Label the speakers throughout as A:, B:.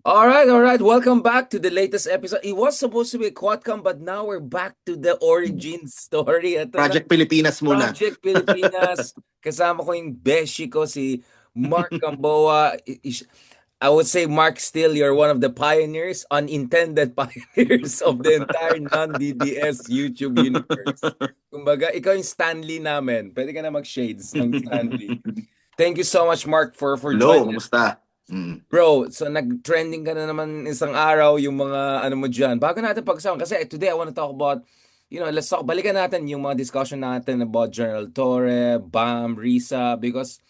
A: All right. Welcome back to the latest episode. It was supposed to be a quadcom, but now we're back to the origin story. Ito na,
B: Project Pilipinas muna.
A: Project Pilipinas. Kasama ko yung beshi ko, si Mark Gamboa. I would say, Mark, still, you're one of the pioneers, unintended pioneers of the entire non-DDS YouTube universe. Kumbaga, ikaw yung Stanley namin. Pwede ka na mag-shades ng Stanley. Thank you so much, Mark, for
B: Hello,
A: joining.
B: kumusta? Mm.
A: Bro, so nag-trending ka na naman isang araw yung mga ano mo dyan. Bago natin pag-usapan, kasi today I want to talk about, let's talk, balikan natin yung mga discussion natin about General Torre, Bam, Risa, because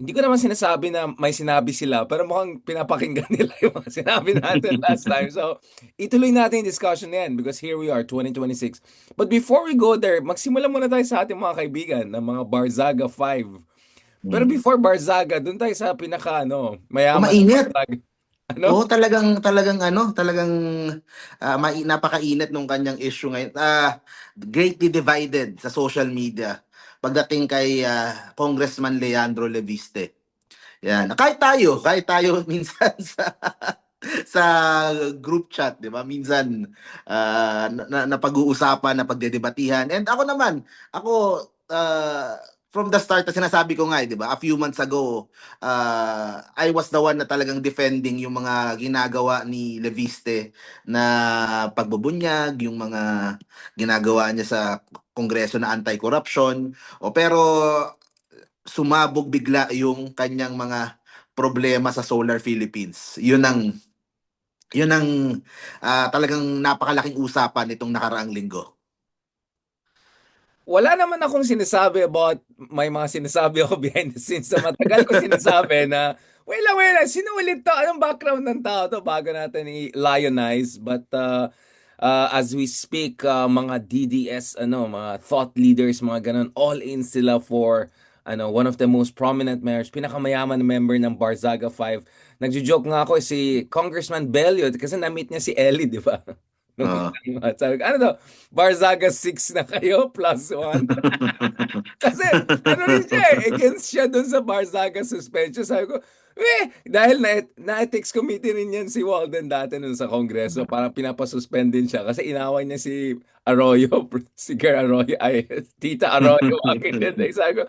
A: hindi ko naman sinasabi na may sinabi sila, pero mukhang pinapakinggan nila yung mga sinabi natin last time. So, ituloy natin yung discussion na yan because here we are, 2026. But before we go there, magsimula muna tayo sa ating mga kaibigan ng mga Barzaga 5. Pero
B: Mm.
A: before Barzaga, dun tayo sa pinaka mayaman na
B: Mainit.
A: Barzaga. Ano?
B: Oo, talagang napakainit nung kanyang issue ngayon. Greatly divided sa social media pagdating kay Congressman Leandro Leviste. Yan. Kahit tayo minsan sa group chat, 'di ba? Minsan napag-uusapan, napagdedebatihan. And ako naman, from the start na sinasabi ko nga, 'di ba? A few months ago, I was the one na talagang defending yung mga ginagawa ni Leviste na pagbubunyag, yung mga ginagawa niya sa Kongreso na anti-corruption. Pero sumabog bigla yung kanyang mga problema sa Solar Philippines. Yun ang talagang napakalaking usapan nitong nakaraang linggo.
A: Wala naman akong sinasabi about may mga sinasabi ako behind the scenes sa matagal ko sinasabi na wait lang, sino ulit to? Anong background ng tao to bago natin i-lionize? But as we speak, mga DDS, mga thought leaders, mga ganun, all in sila for one of the most prominent mayors, pinakamayaman na member ng Barzaga 5. Nagjo-joke nga ako si Congressman Bello kasi na-meet niya si Ellie, di ba? Nung
B: Oo.
A: isang sabi ko, ano to? Barzaga 6 na kayo plus 1. Kasi ano rin siya against siya dun sa Barzaga suspension. Sabi ko, dahil na-ethics committee rin yan si Walden dati nun sa Kongreso. Parang pinapasuspend din siya kasi inaway niya si Arroyo, si Girl Arroyo, ay, Tita Arroyo. Akin din. Sabi ko,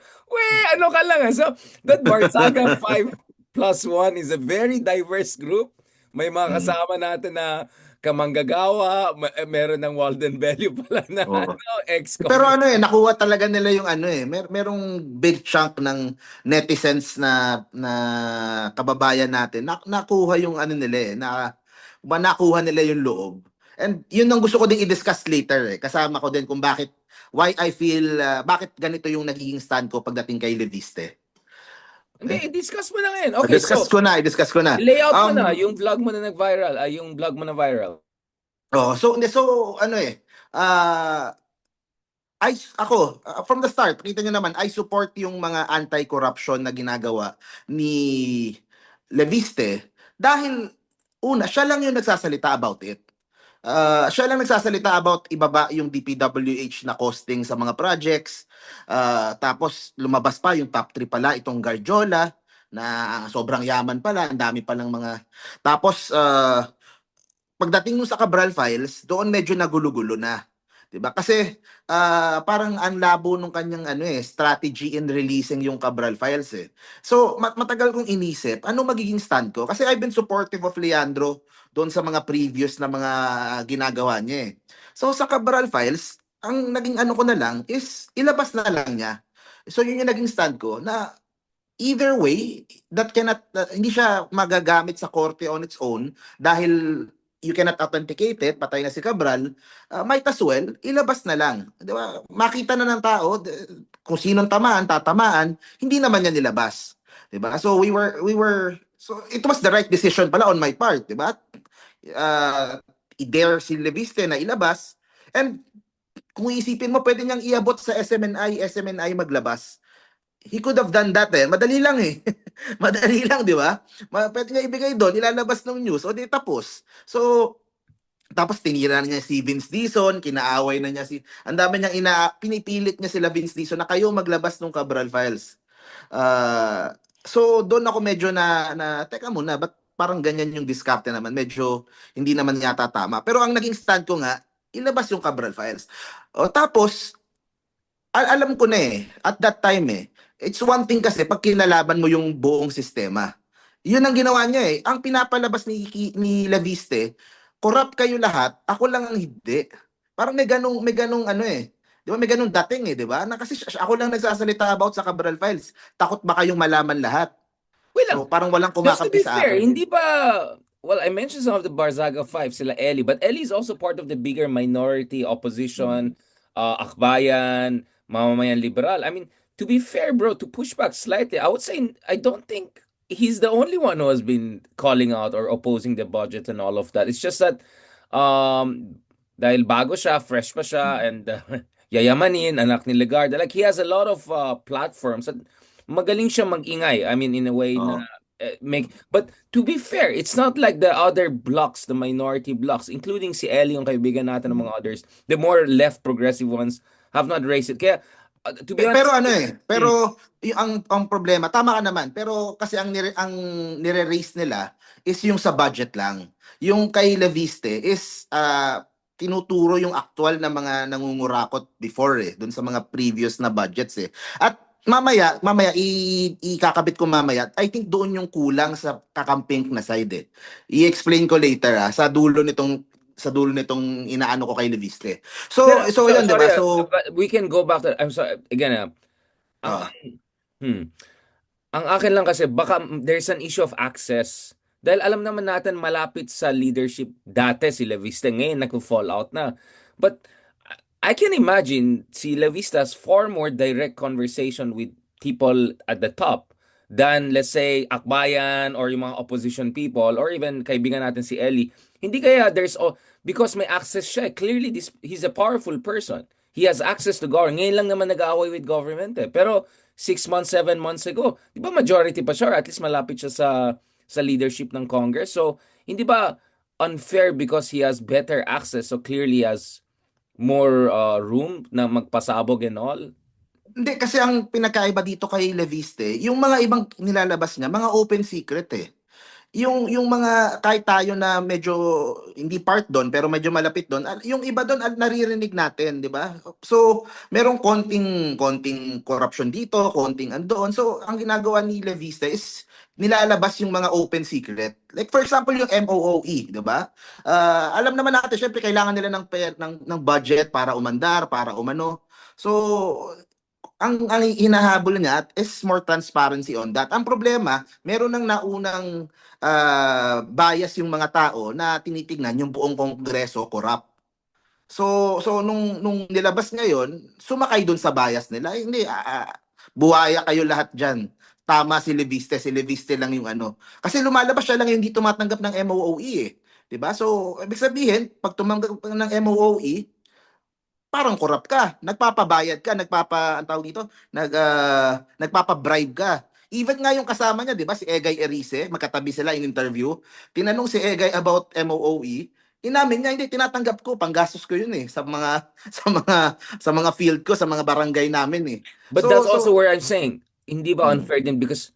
A: ano ka lang. So, that Barzaga 5 plus 1 is a very diverse group. May mga
B: Mm.
A: kasama natin na kamanggagawa, meron ng Walden Bellew pala na
B: Oo. Pero
A: ex-congressman.
B: nakuha talaga nila yung merong big chunk ng netizens na kababayan natin. Nakuha yung nila nakuha nila yung loob. And yun ang gusto ko ding i-discuss later. Kasama ko din kung why I feel, bakit ganito yung nagiging stand ko pagdating kay Leviste.
A: Hindi,
B: Okay?
A: i-discuss mo na ngayon. Okay, so,
B: I-discuss ko na.
A: layout mo na yung vlog mo na nag-viral, yung vlog mo na viral.
B: Ano ah from the start, kita nyo naman, I support yung mga anti-corruption na ginagawa ni Leviste dahil una, siya lang yung nagsasalita about it. Siya lang nagsasalita about ibaba yung DPWH na costing sa mga projects. Tapos lumabas pa yung top 3 pala itong Garjola na sobrang yaman pala, ang dami palang mga. Tapos pagdating mo sa Cabral Files, doon medyo nagulo-gulo na. 'Di ba? Kasi parang ang labo nung kanyang strategy in releasing yung Cabral Files eh. So matagal kong inisip, ano magiging stand ko? Kasi I've been supportive of Leandro doon sa mga previous na mga ginagawa niya eh. So sa Cabral Files, ang naging ano ko na lang is ilabas na lang niya. So yun yung naging stand ko na either way, hindi siya magagamit sa korte on its own dahil you cannot authenticate it, patay na si Cabral, might as well, ilabas na lang. Di ba? Makita na ng tao kung sinong tamaan, tatamaan, hindi naman niya nilabas. Di ba? So it was the right decision pala on my part, di ba? I-dare si Leviste na ilabas, and kung iisipin mo, pwede niyang iabot sa SMNI maglabas. He could have done that eh. Madali lang eh. Madali lang, di ba? Pwede niya ibigay doon, ilalabas ng news, o di tapos. So, tapos tinira na niya si Vince Dizon, kinaaway na niya ang dami niyang pinipilit niya sila Vince Dizon na kayo maglabas ng Cabral Files. So doon ako medyo teka muna, ba't parang ganyan yung diskarte naman. Medyo hindi naman yata tama. Pero ang naging stand ko nga, ilabas yung Cabral Files. O tapos, alam ko na at that time it's one thing kasi pag kinalaban mo yung buong sistema. Yun ang ginawa niya Ang pinapalabas ni Leviste, corrupt kayo lahat, ako lang ang hindi. Parang may ganung ano 'Di ba may ganung dating 'di ba? Na kasi ako lang nagsasalita about sa Cabral Files. Takot ba kayong malaman lahat?
A: Wait lang.
B: So parang walang
A: Just to
B: kumakampi
A: be
B: sa
A: fair,
B: akin.
A: hindi ba, well, I mentioned some of the Barzaga Five, sila Eli, but Eli is also part of the bigger minority opposition, Akbayan, Mamamayan Liberal. I mean, to be fair, bro, to push back slightly, I would say I don't think he's the only one who has been calling out or opposing the budget and all of that. It's just that dahil bago siya, fresh pa siya, and yayamanin, anak ni Legarda, like he has a lot of platforms at magaling siya mag-ingay. I mean, in a way na
B: Oo.
A: but to be fair, it's not like the other blocks, the minority blocks, including si Ellie, yung kaibigan natin ng mga others, the more left progressive ones have not raised it. Kaya, to be
B: Pero
A: honest,
B: ano
A: mm,
B: pero ang problema, tama ka naman, pero kasi ang nire-raise nila is yung sa budget lang. Yung kay Leviste is tinuturo yung actual na mga nangungurakot before doon sa mga previous na budgets At mamaya ikakabit ko mamaya. I think doon yung kulang sa kakamping na side I-explain ko later sa dulo nitong inaano ko kay Leviste.
A: pero,
B: So yun 'di
A: sorry,
B: ba? So
A: but we can go back to, I'm sorry, again, ang,
B: ah
A: hmm, ang akin lang kasi baka there's an issue of access. Dahil alam naman natin malapit sa leadership dati si Leviste, ngayon nag-fall out na. But I can imagine si Leviste has far more direct conversation with people at the top than let's say Akbayan or yung mga opposition people or even kaibigan natin si Ellie. Hindi kaya because may access siya. Clearly he's a powerful person. He has access to government. Ngayon lang naman nag-aaway with government Pero 6 months, 7 months ago, di ba majority pa siya or at least malapit siya sa leadership ng Congress. So, hindi ba unfair because he has better access so clearly has more room na magpasabog and all?
B: Hindi, kasi ang pinakaiba dito kay Leviste, yung mga ibang nilalabas niya, mga open secret yung mga kahit tayo na medyo hindi part doon pero medyo malapit doon, yung iba doon naririnig natin, 'di ba? So, merong konting konting corruption dito, konting andoon. So, ang ginagawa ni Leviste is nilalabas yung mga open secret. Like for example, yung MOOE, 'di ba? Alam naman natin syempre kailangan nila ng budget para umandar, para umano. So, ang hinahabol niya is more transparency on that. Ang problema, meron ng naunang bias yung mga tao na tinitingnan yung buong kongreso corrupt. So nung nilabas ngayon, sumakay dun sa bias nila. Ay, hindi, buhaya kayo lahat diyan. Tama si Leviste lang yung ano. Kasi lumalabas siya lang yung hindi tumatanggap ng MOOE 'Di ba? So, ibig sabihin, pag tumanggap ka ng MOOE, parang corrupt ka, nagpapabayad ka, ang tawag dito, nagpapa-bribe ka. Even nga yung kasama niya, 'di ba, si Egay Erice, magkatabi sila in interview. Tinanong si Egay about MOOE, inamin niya, hindi tinatanggap ko, panggastos ko 'yun sa mga sa mga field ko, sa mga barangay namin
A: But that's
B: So
A: also
B: so
A: where I'm saying, hindi ba
B: mm,
A: unfair din because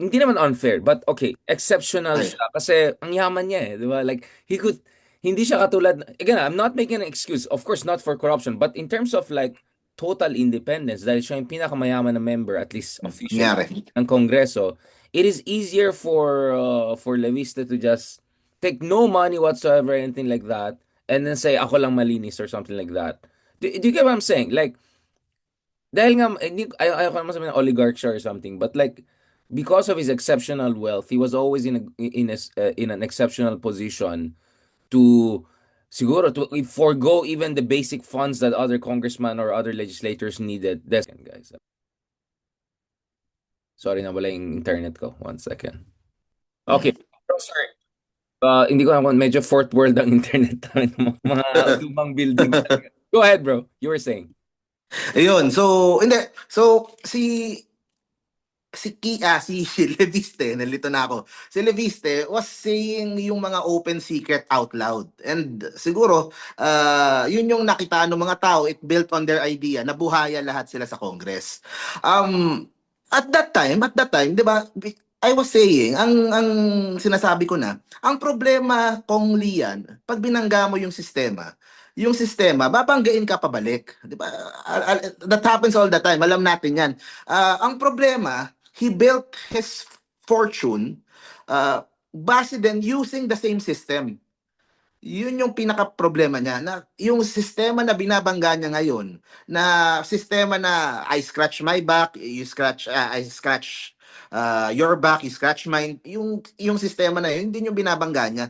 A: hindi naman unfair, but okay, exceptional
B: ay,
A: siya kasi ang yaman niya di ba? Like, hindi siya katulad, again, I'm not making an excuse, of course, not for corruption, but in terms of like, total independence, dahil siya yung pinakamayaman na member, at least officially,
B: nangyari.
A: ng Kongreso, it is easier for Levista to just take no money whatsoever, anything like that, and then say, ako lang malinis or something like that. Do you get what I'm saying? Like, dahil nga, hindi, ayaw ko naman sabihin na oligarch siya or something, but like, because of his exceptional wealth, he was always in an exceptional position to, siguro, to forego even the basic funds that other congressmen or other legislators needed. That's, guys. Sorry na wala yung internet ko. 1 second. Okay. So, sorry. Hindi ko alam kung medyo fourth world ang internet namin. Mga lumang building talaga. Go ahead, bro. You were saying.
B: Ayun, so hindi. So si Leviste, nalito na ako. Si Leviste was saying yung mga open secret out loud. And siguro, yun yung nakita ng mga tao, it built on their idea na buhaya lahat sila sa Congress. At that time, 'di ba, I was saying, ang sinasabi ko na, ang problema kung Lian, pag binangga mo yung sistema, babanggain ka pabalik. Di ba? That happens all the time. Alam natin yan. Ang problema, he built his fortune base din using the same system. Yun yung pinaka-problema niya na yung sistema na binabangga niya ngayon na sistema na I scratch my back, I scratch your back, you scratch mine, yung sistema na yun, hindi yung binabangga niya.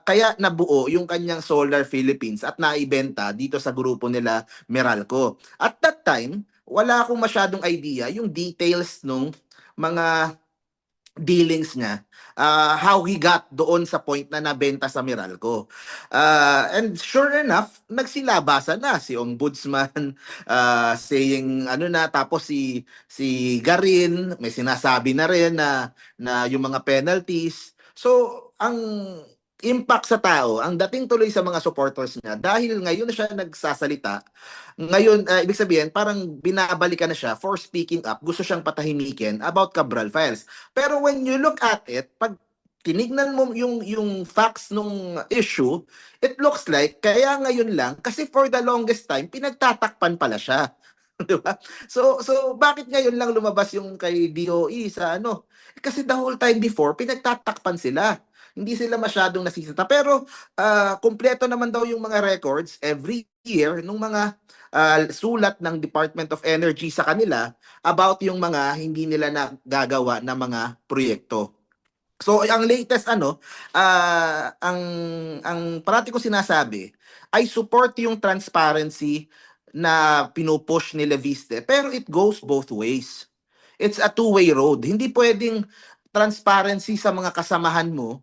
B: Kaya nabuo yung kanyang Solar Philippines at naibenta dito sa grupo nila Meralco. At that time, wala akong masyadong idea yung details nung mga dealings niya, how he got doon sa point na nabenta sa Meralco. And sure enough, nagsilabasan na si Ombudsman saying ano na, tapos si Garin may sinasabi na rin na yung mga penalties. So ang impact sa tao, ang dating tuloy sa mga supporters niya dahil ngayon na siya nagsasalita. Ngayon, ibig sabihin, parang binabalikan na siya for speaking up. Gusto siyang patahimikin about Cabral Files. Pero when you look at it, pag tinignan mo yung facts nung issue, it looks like kaya ngayon lang kasi for the longest time pinagtatakpan pala siya. 'Di ba? So bakit ngayon lang lumabas yung kay DOE sa ano? Kasi the whole time before pinagtatakpan sila. Hindi sila masyadong nasisita. Pero kumpleto naman daw yung mga records every year nung mga sulat ng Department of Energy sa kanila about yung mga hindi nila nagagawa na mga proyekto. So ang latest ang parati ko sinasabi, I support yung transparency na pinupush ni Leviste, pero it goes both ways. It's a two-way road. Hindi pwedeng transparency sa mga kasamahan mo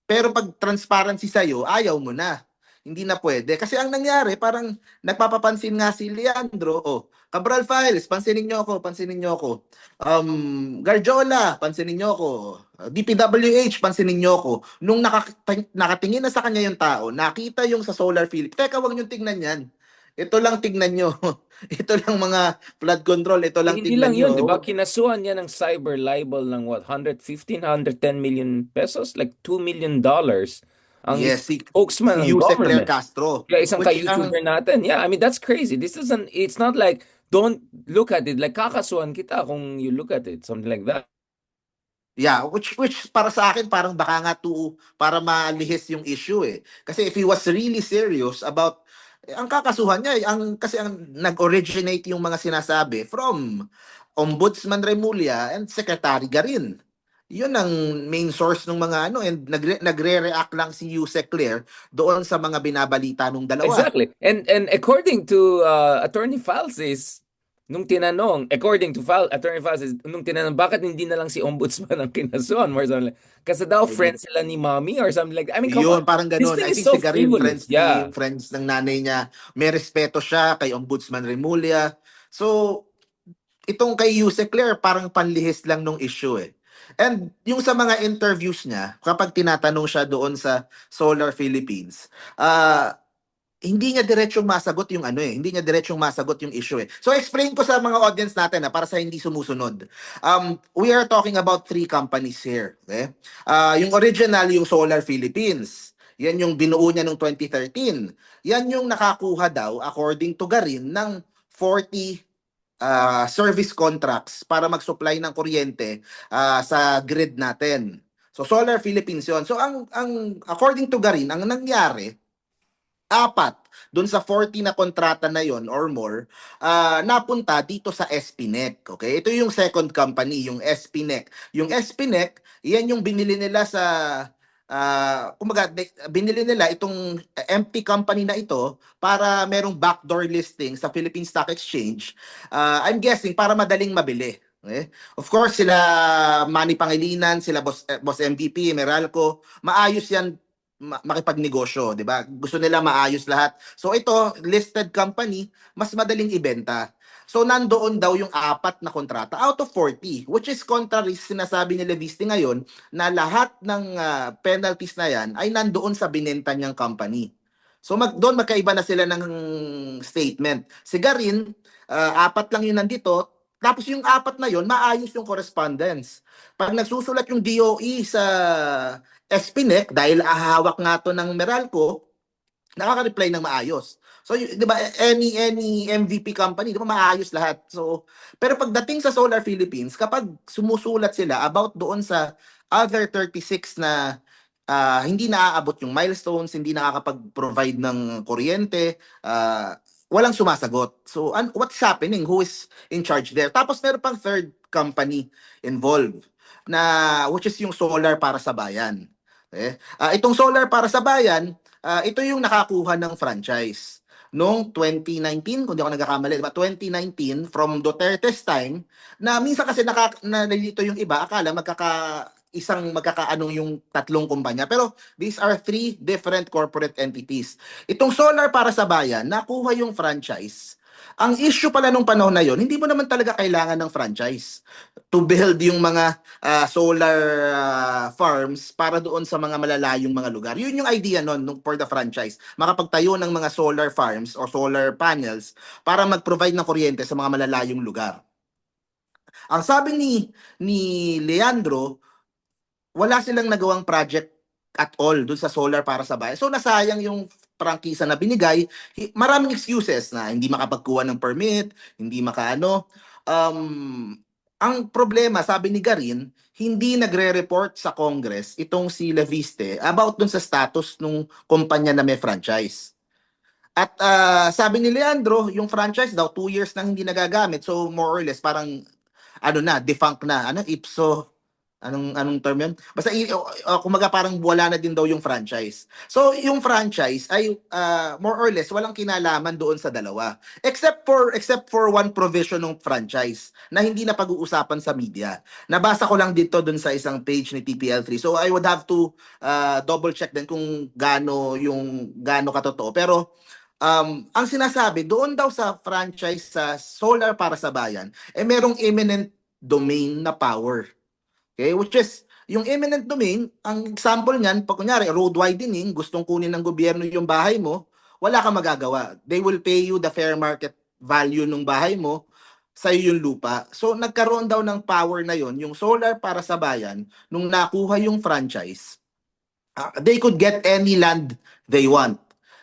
B: pero pag transparency sa'yo, ayaw mo na. Hindi na pwede. Kasi ang nangyari, parang nagpapapansin nga si Leandro, Cabral Files, pansinin niyo ako, pansinin niyo ako. Garjola, pansinin niyo ako. DPWH, pansinin niyo ako. Nung nakatingin na sa kanya yung tao, nakita yung sa Solar Philippines, teka, wag niyo tignan yan. Ito lang tignan niyo. Ito lang mga flood control, ito lang
A: Hindi lang
B: tignan
A: yun, di
B: niyo.
A: ba? Kinasuhan niya ng cyber libel ng what, 115, 110 million pesos? Like $2 million ang
B: Yes,
A: isang spokesman
B: si
A: ng
B: Yuse Claire
A: government.
B: Castro,
A: Kaya isang
B: which ang
A: ka-YouTuber natin. Yeah, I mean, that's crazy. This isn't, it's not like, don't look at it. Like, kakasuhan kita kung you look at it. Something like that.
B: Yeah, which para sa akin parang baka nga para malihis yung issue eh. Kasi if he was really serious about ang kakasuhan niya, kasi ang nag-originate yung mga sinasabi from Ombudsman Remulla and Secretary Garin. Yun ang main source ng mga and nagre-react lang si Yusek Claire doon sa mga binabalita nung dalawa.
A: Exactly. And according to Attorney Falsis, according to Attorney Falsis, nung tinanong, bakit hindi na lang si Ombudsman ang kinasuhan? Or something like, kasi daw friends sila ni Mommy or something like that. I mean, come on.
B: Yun, parang
A: This
B: ganun.
A: thing
B: I
A: is
B: think
A: so
B: si Garin,
A: frivolous. Yeah.
B: friends ng nanay niya. May respeto siya kay Ombudsman Remulla. So, itong kay Yuse Claire, parang panlihis lang nung issue eh. And yung sa mga interviews niya, kapag tinatanong siya doon sa Solar Philippines, hindi niya diretsong masagot yung hindi niya diretsong masagot yung issue eh. So explain ko sa mga audience natin para sa hindi sumusunod. We are talking about 3 companies here. Okay? Yung original, yung Solar Philippines. Yan yung binuo niya noong 2013. Yan yung nakakuha daw, according to Garin, ng 40 service contracts para mag-supply ng kuryente sa grid natin. So Solar Philippines yon. So ang according to Garin, ang nangyari 4 doon sa 40 na kontrata na yon or more, napunta dito sa SPNEC. Okay? Ito yung second company, yung SPNEC. Yung SPNEC, yan yung binili nila sa binili nila itong empty company na ito para merong backdoor listing sa Philippine Stock Exchange. I'm guessing para madaling mabili. Okay? Of course, sila Manny Pangilinan, sila Boss MVP, Meralco, maayos yan makipagnegosyo, 'di ba? Gusto nila maayos lahat. So ito, listed company, mas madaling ibenta. So nandoon daw yung 4 na kontrata out of 40, which is contrary sa sinasabi ni Leviste ngayon na lahat ng penalties na yan ay nandoon sa binenta niyang company. So doon magkaiba na sila ng statement. Si Garin, 4 lang yun nandito, Tapos yung apat na yon, maayos yung correspondence. Pag nagsusulat yung DOE sa SPNEC, dahil ahawak nga to ng Meralco, nakaka-reply ng maayos. So, 'di ba, any MVP company, 'di ba maayos lahat. So, pero pagdating sa Solar Philippines, kapag sumusulat sila about doon sa other 36 na hindi naaabot yung milestones, hindi nakakapag-provide ng kuryente, walang sumasagot. So, what's happening? Who is in charge there? Tapos meron pang third company involved na which is yung solar para sa bayan. Okay? Itong solar para sa bayan, ito yung nakakuha ng franchise noong 2019, kung di ako nagkakamali, diba? 2019 from Duterte's time, na minsan kasi nalilito yung iba, akala magkakaanong yung tatlong kumpanya. Pero these are three different corporate entities. Itong solar para sa bayan, nakuha yung franchise. Ang issue pala nung panahon na yon, hindi mo naman talaga kailangan ng franchise to build yung mga solar farms para doon sa mga malalayong mga lugar. Yun yung idea nun for the franchise. Makapagtayo ng mga solar farms o solar panels para mag-provide ng kuryente sa mga malalayong lugar. Ang sabi ni Leandro, wala silang nagawang project at all dun sa solar para sa bayan. So nasayang yung prangkisa na binigay. Maraming excuses na hindi makapagkuha ng permit, hindi makaano. Ang problema, sabi ni Garin, hindi nagre-report sa Congress itong si Leviste about dun sa status nung kumpanya na may franchise. At sabi ni Leandro, yung franchise daw 2 years nang hindi nagagamit. So more or less parang ano na, defunct na. Ano, ipso, anong term yun? Basta, kumaga parang wala na din daw yung franchise. So, yung franchise ay more or less walang kinalaman doon sa dalawa. Except for one provision ng franchise na hindi na pag-uusapan sa media. Nabasa ko lang dito doon sa isang page ni TPL3. So, I would have to double check din kung gaano katotoo. Pero, ang sinasabi, doon daw sa franchise sa Solar para sa Bayan, merong eminent domain na power. Okay? Which is, yung eminent domain, ang example niyan, pag kunyari, road widening, gustong kunin ng gobyerno yung bahay mo, wala kang magagawa. They will pay you the fair market value ng bahay mo, sa'yo yung lupa. So, nagkaroon daw ng power na yon yung Solar para sa Bayan, nung nakuha yung franchise, they could get any land they want.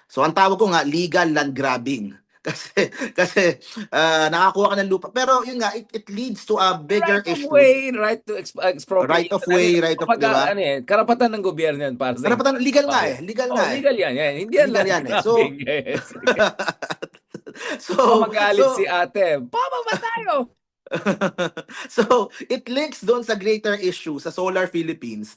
B: So ang tawag ko nga legal land grabbing. Kasi nakakuha ka ng lupa. Pero yun nga, it leads to a bigger
A: Right of
B: issue.
A: way, right to
B: Right
A: expropriate.
B: of way, right of, di ba?
A: Ano yan, karapatan ng gobyerno yan para sa
B: Karapatan, legal nga
A: bayan.
B: eh. Legal
A: Oh,
B: nga eh.
A: legal yan. Hindi yan
B: Legal
A: land
B: yan eh.
A: grabbing.
B: So,
A: Yes. Baka
B: so,
A: magalit si
B: so,
A: ate. Papa ba tayo?
B: so, it links doon sa greater issue sa Solar Philippines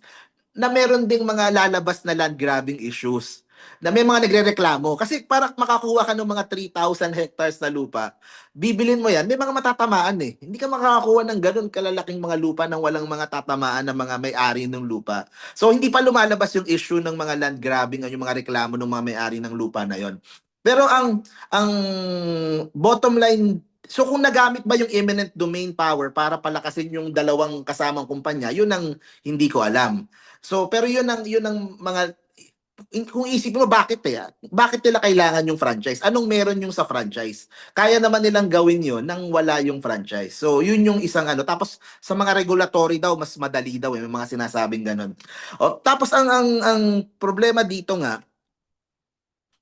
B: na meron ding mga lalabas na land grabbing issues na may mga nagrereklamo. Kasi para makakuha ka ng mga 3,000 hectares na lupa, bibilin mo yan, may mga matatamaan eh. Hindi ka makakakuha ng ganun kalalaking mga lupa nang walang mga tatamaan ng mga may-ari ng lupa. So, hindi pa lumalabas yung issue ng mga land grabbing o yung mga reklamo ng mga may-ari ng lupa na yon. Pero ang bottom line, so kung nagamit ba yung eminent domain power para palakasin yung dalawang kasamang kumpanya, yun ang hindi ko alam. So, pero yun ang mga kung isipin mo bakit nila kailangan yung franchise? Anong meron yung sa franchise? Kaya naman nilang gawin yun nang wala yung franchise. So, yun yung isang ano. Tapos sa mga regulatory daw mas madali daw, may mga sinasabing ganun. Tapos ang problema dito nga,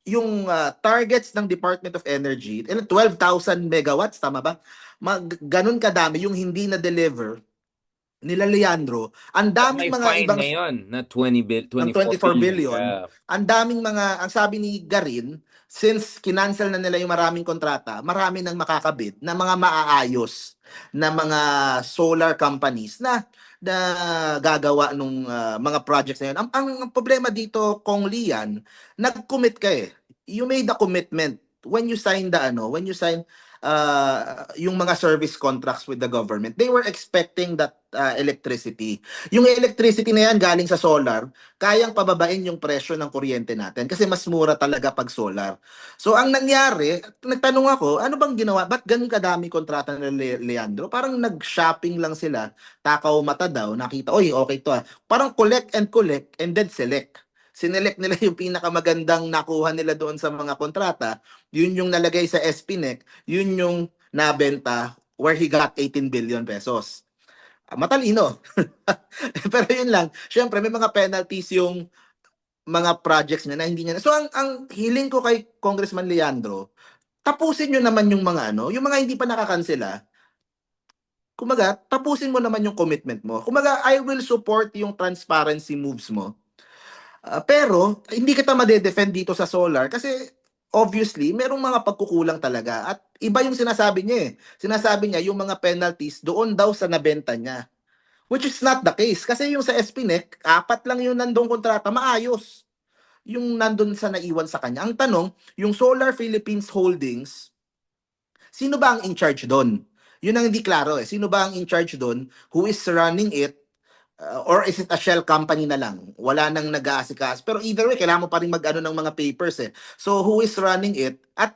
B: yung targets ng Department of Energy, 12,000 megawatts, tama ba? Ganun kadami yung hindi na deliver nila Leandro. Ang daming
A: May
B: mga
A: fine
B: ibang
A: ngayon na
B: ng
A: 24
B: 24
A: billion.
B: billion,
A: Yeah.
B: ang sabi ni Garin, since kinancel na nila yung maraming kontrata, marami nang makakabid na mga maaayos na mga solar companies na gagawa nung mga projects na yun. Ang problema dito, Kong Lian, nag-commit ka eh. You made a commitment when you sign yung mga service contracts with the government. They were expecting that electricity. Yung electricity na yan galing sa solar, kayang pababain yung presyo ng kuryente natin kasi mas mura talaga pag solar. So ang nangyari, nagtanong ako, ano bang ginawa? Ba't ganun kadami kontrata ng Leandro? Parang nag-shopping lang sila, takaw mata daw, nakita, oy, okay to ah. Parang collect and then select. Sinelect nila yung pinakamagandang nakuha nila doon sa mga kontrata, yun yung nalagay sa SPNEC, yun yung nabenta where he got 18 billion pesos. Matalino. Pero yun lang, syempre may mga penalties yung mga projects niya na hindi niya. So ang hiling ko kay Congressman Leandro, tapusin niyo naman yung mga yung mga hindi pa nakakansela. Kumaga, tapusin mo naman yung commitment mo. Kumaga, I will support yung transparency moves mo. Pero hindi kita made-defend dito sa solar kasi obviously merong mga pagkukulang talaga at iba yung sinasabi niya eh. Sinasabi niya yung mga penalties doon daw sa nabenta niya. Which is not the case kasi yung sa SPNEC, apat lang yung nandong kontrata, maayos. Yung nandun sa naiwan sa kanya. Ang tanong, yung Solar Philippines Holdings, sino ba ang in charge doon? Yun ang hindi klaro eh. Sino ba ang in charge doon? Who is running it? Or is it a shell company na lang? Wala nang nag-aasikas. Pero either way, kailangan mo pa rin mag-ano ng mga papers eh. So who is running it? At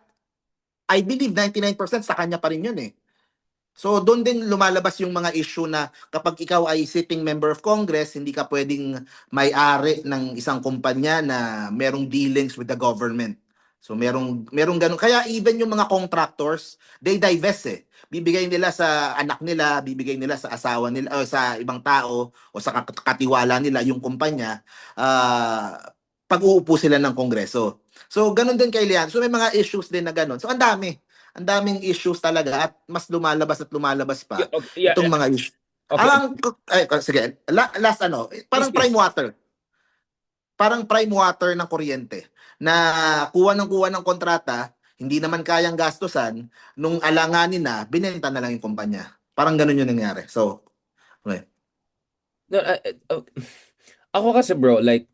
B: I believe 99% sa kanya pa rin yun eh. So doon din lumalabas yung mga issue na kapag ikaw ay sitting member of Congress, hindi ka pwedeng may-ari ng isang kumpanya na merong dealings with the government. So merong ganun. Kaya even yung mga contractors, they divest eh. Bibigay nila sa anak nila, bibigay nila sa asawa nila o sa ibang tao o sa katiwala nila yung kumpanya pag-uupo sila ng Kongreso. So ganun din kay Lian. So may mga issues din na ganun. So ang daming issues talaga at mas lumalabas pa
A: Yeah,
B: itong mga issues.
A: okay.
B: Sige, last
A: Please,
B: parang prime
A: please.
B: water. Parang prime water ng kuryente na kuha ng kontrata, hindi naman kayang gastusan, nung alanganin na, binenta na lang yung kumpanya. Parang ganun yung nangyari. So, okay.
A: No, ako kasi bro, like,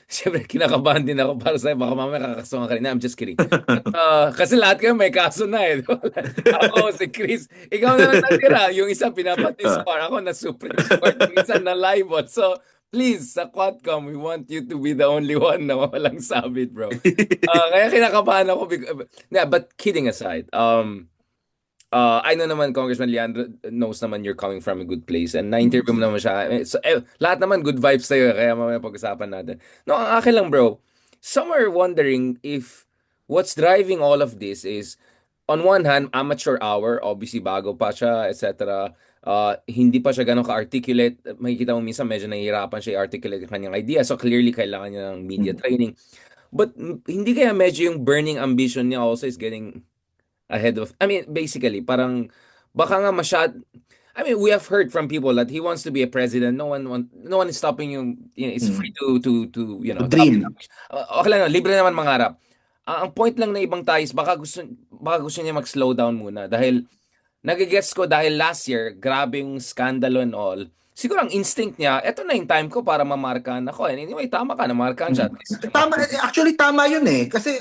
A: siyempre, kinakabahan din ako para sa'yo. Baka mamaya kakasuhan ka rin. I'm just kidding. But, kasi lahat kayo may kaso na eh. Ako, si Chris. Ikaw na lang natira. Yung isa pinapati-score. Ako na Supreme Court. Yung isa na libel. So, please, sa Quadcom, we want you to be the only one na walang sabit, bro. Kaya kinakabahan ako. Yeah, but kidding aside, I know naman Congressman Leandro knows naman you're coming from a good place and na-interview mo naman siya. So, lahat naman good vibes sa'yo kaya mamaya pag-usapan natin. No, ang akin lang bro, some are wondering if what's driving all of this is on one hand, amateur hour, obviously bago pa siya, etc. Hindi pa siya ganun ka-articulate. Makikita mo minsan medyo nahihirapan siya i-articulate yung kanyang idea. So clearly kailangan niya ng media training. But hindi kaya medyo yung burning ambition niya also is getting ahead of I mean basically parang baka nga I mean we have heard from people that he wants to be a president. No one is stopping you know, it's free to you know to
B: Dream.
A: okay lang libre naman mangarap. Ang point lang na ibang tayo is baka gusto niya mag-slow down muna dahil nagigets ko dahil last year grabe yung scandal and all. Siguro ang instinct niya, eto na yung time ko para mamarkahan ako. And anyway, tama ka, namarkahan siya. At least,
B: Actually, tama yun eh. Kasi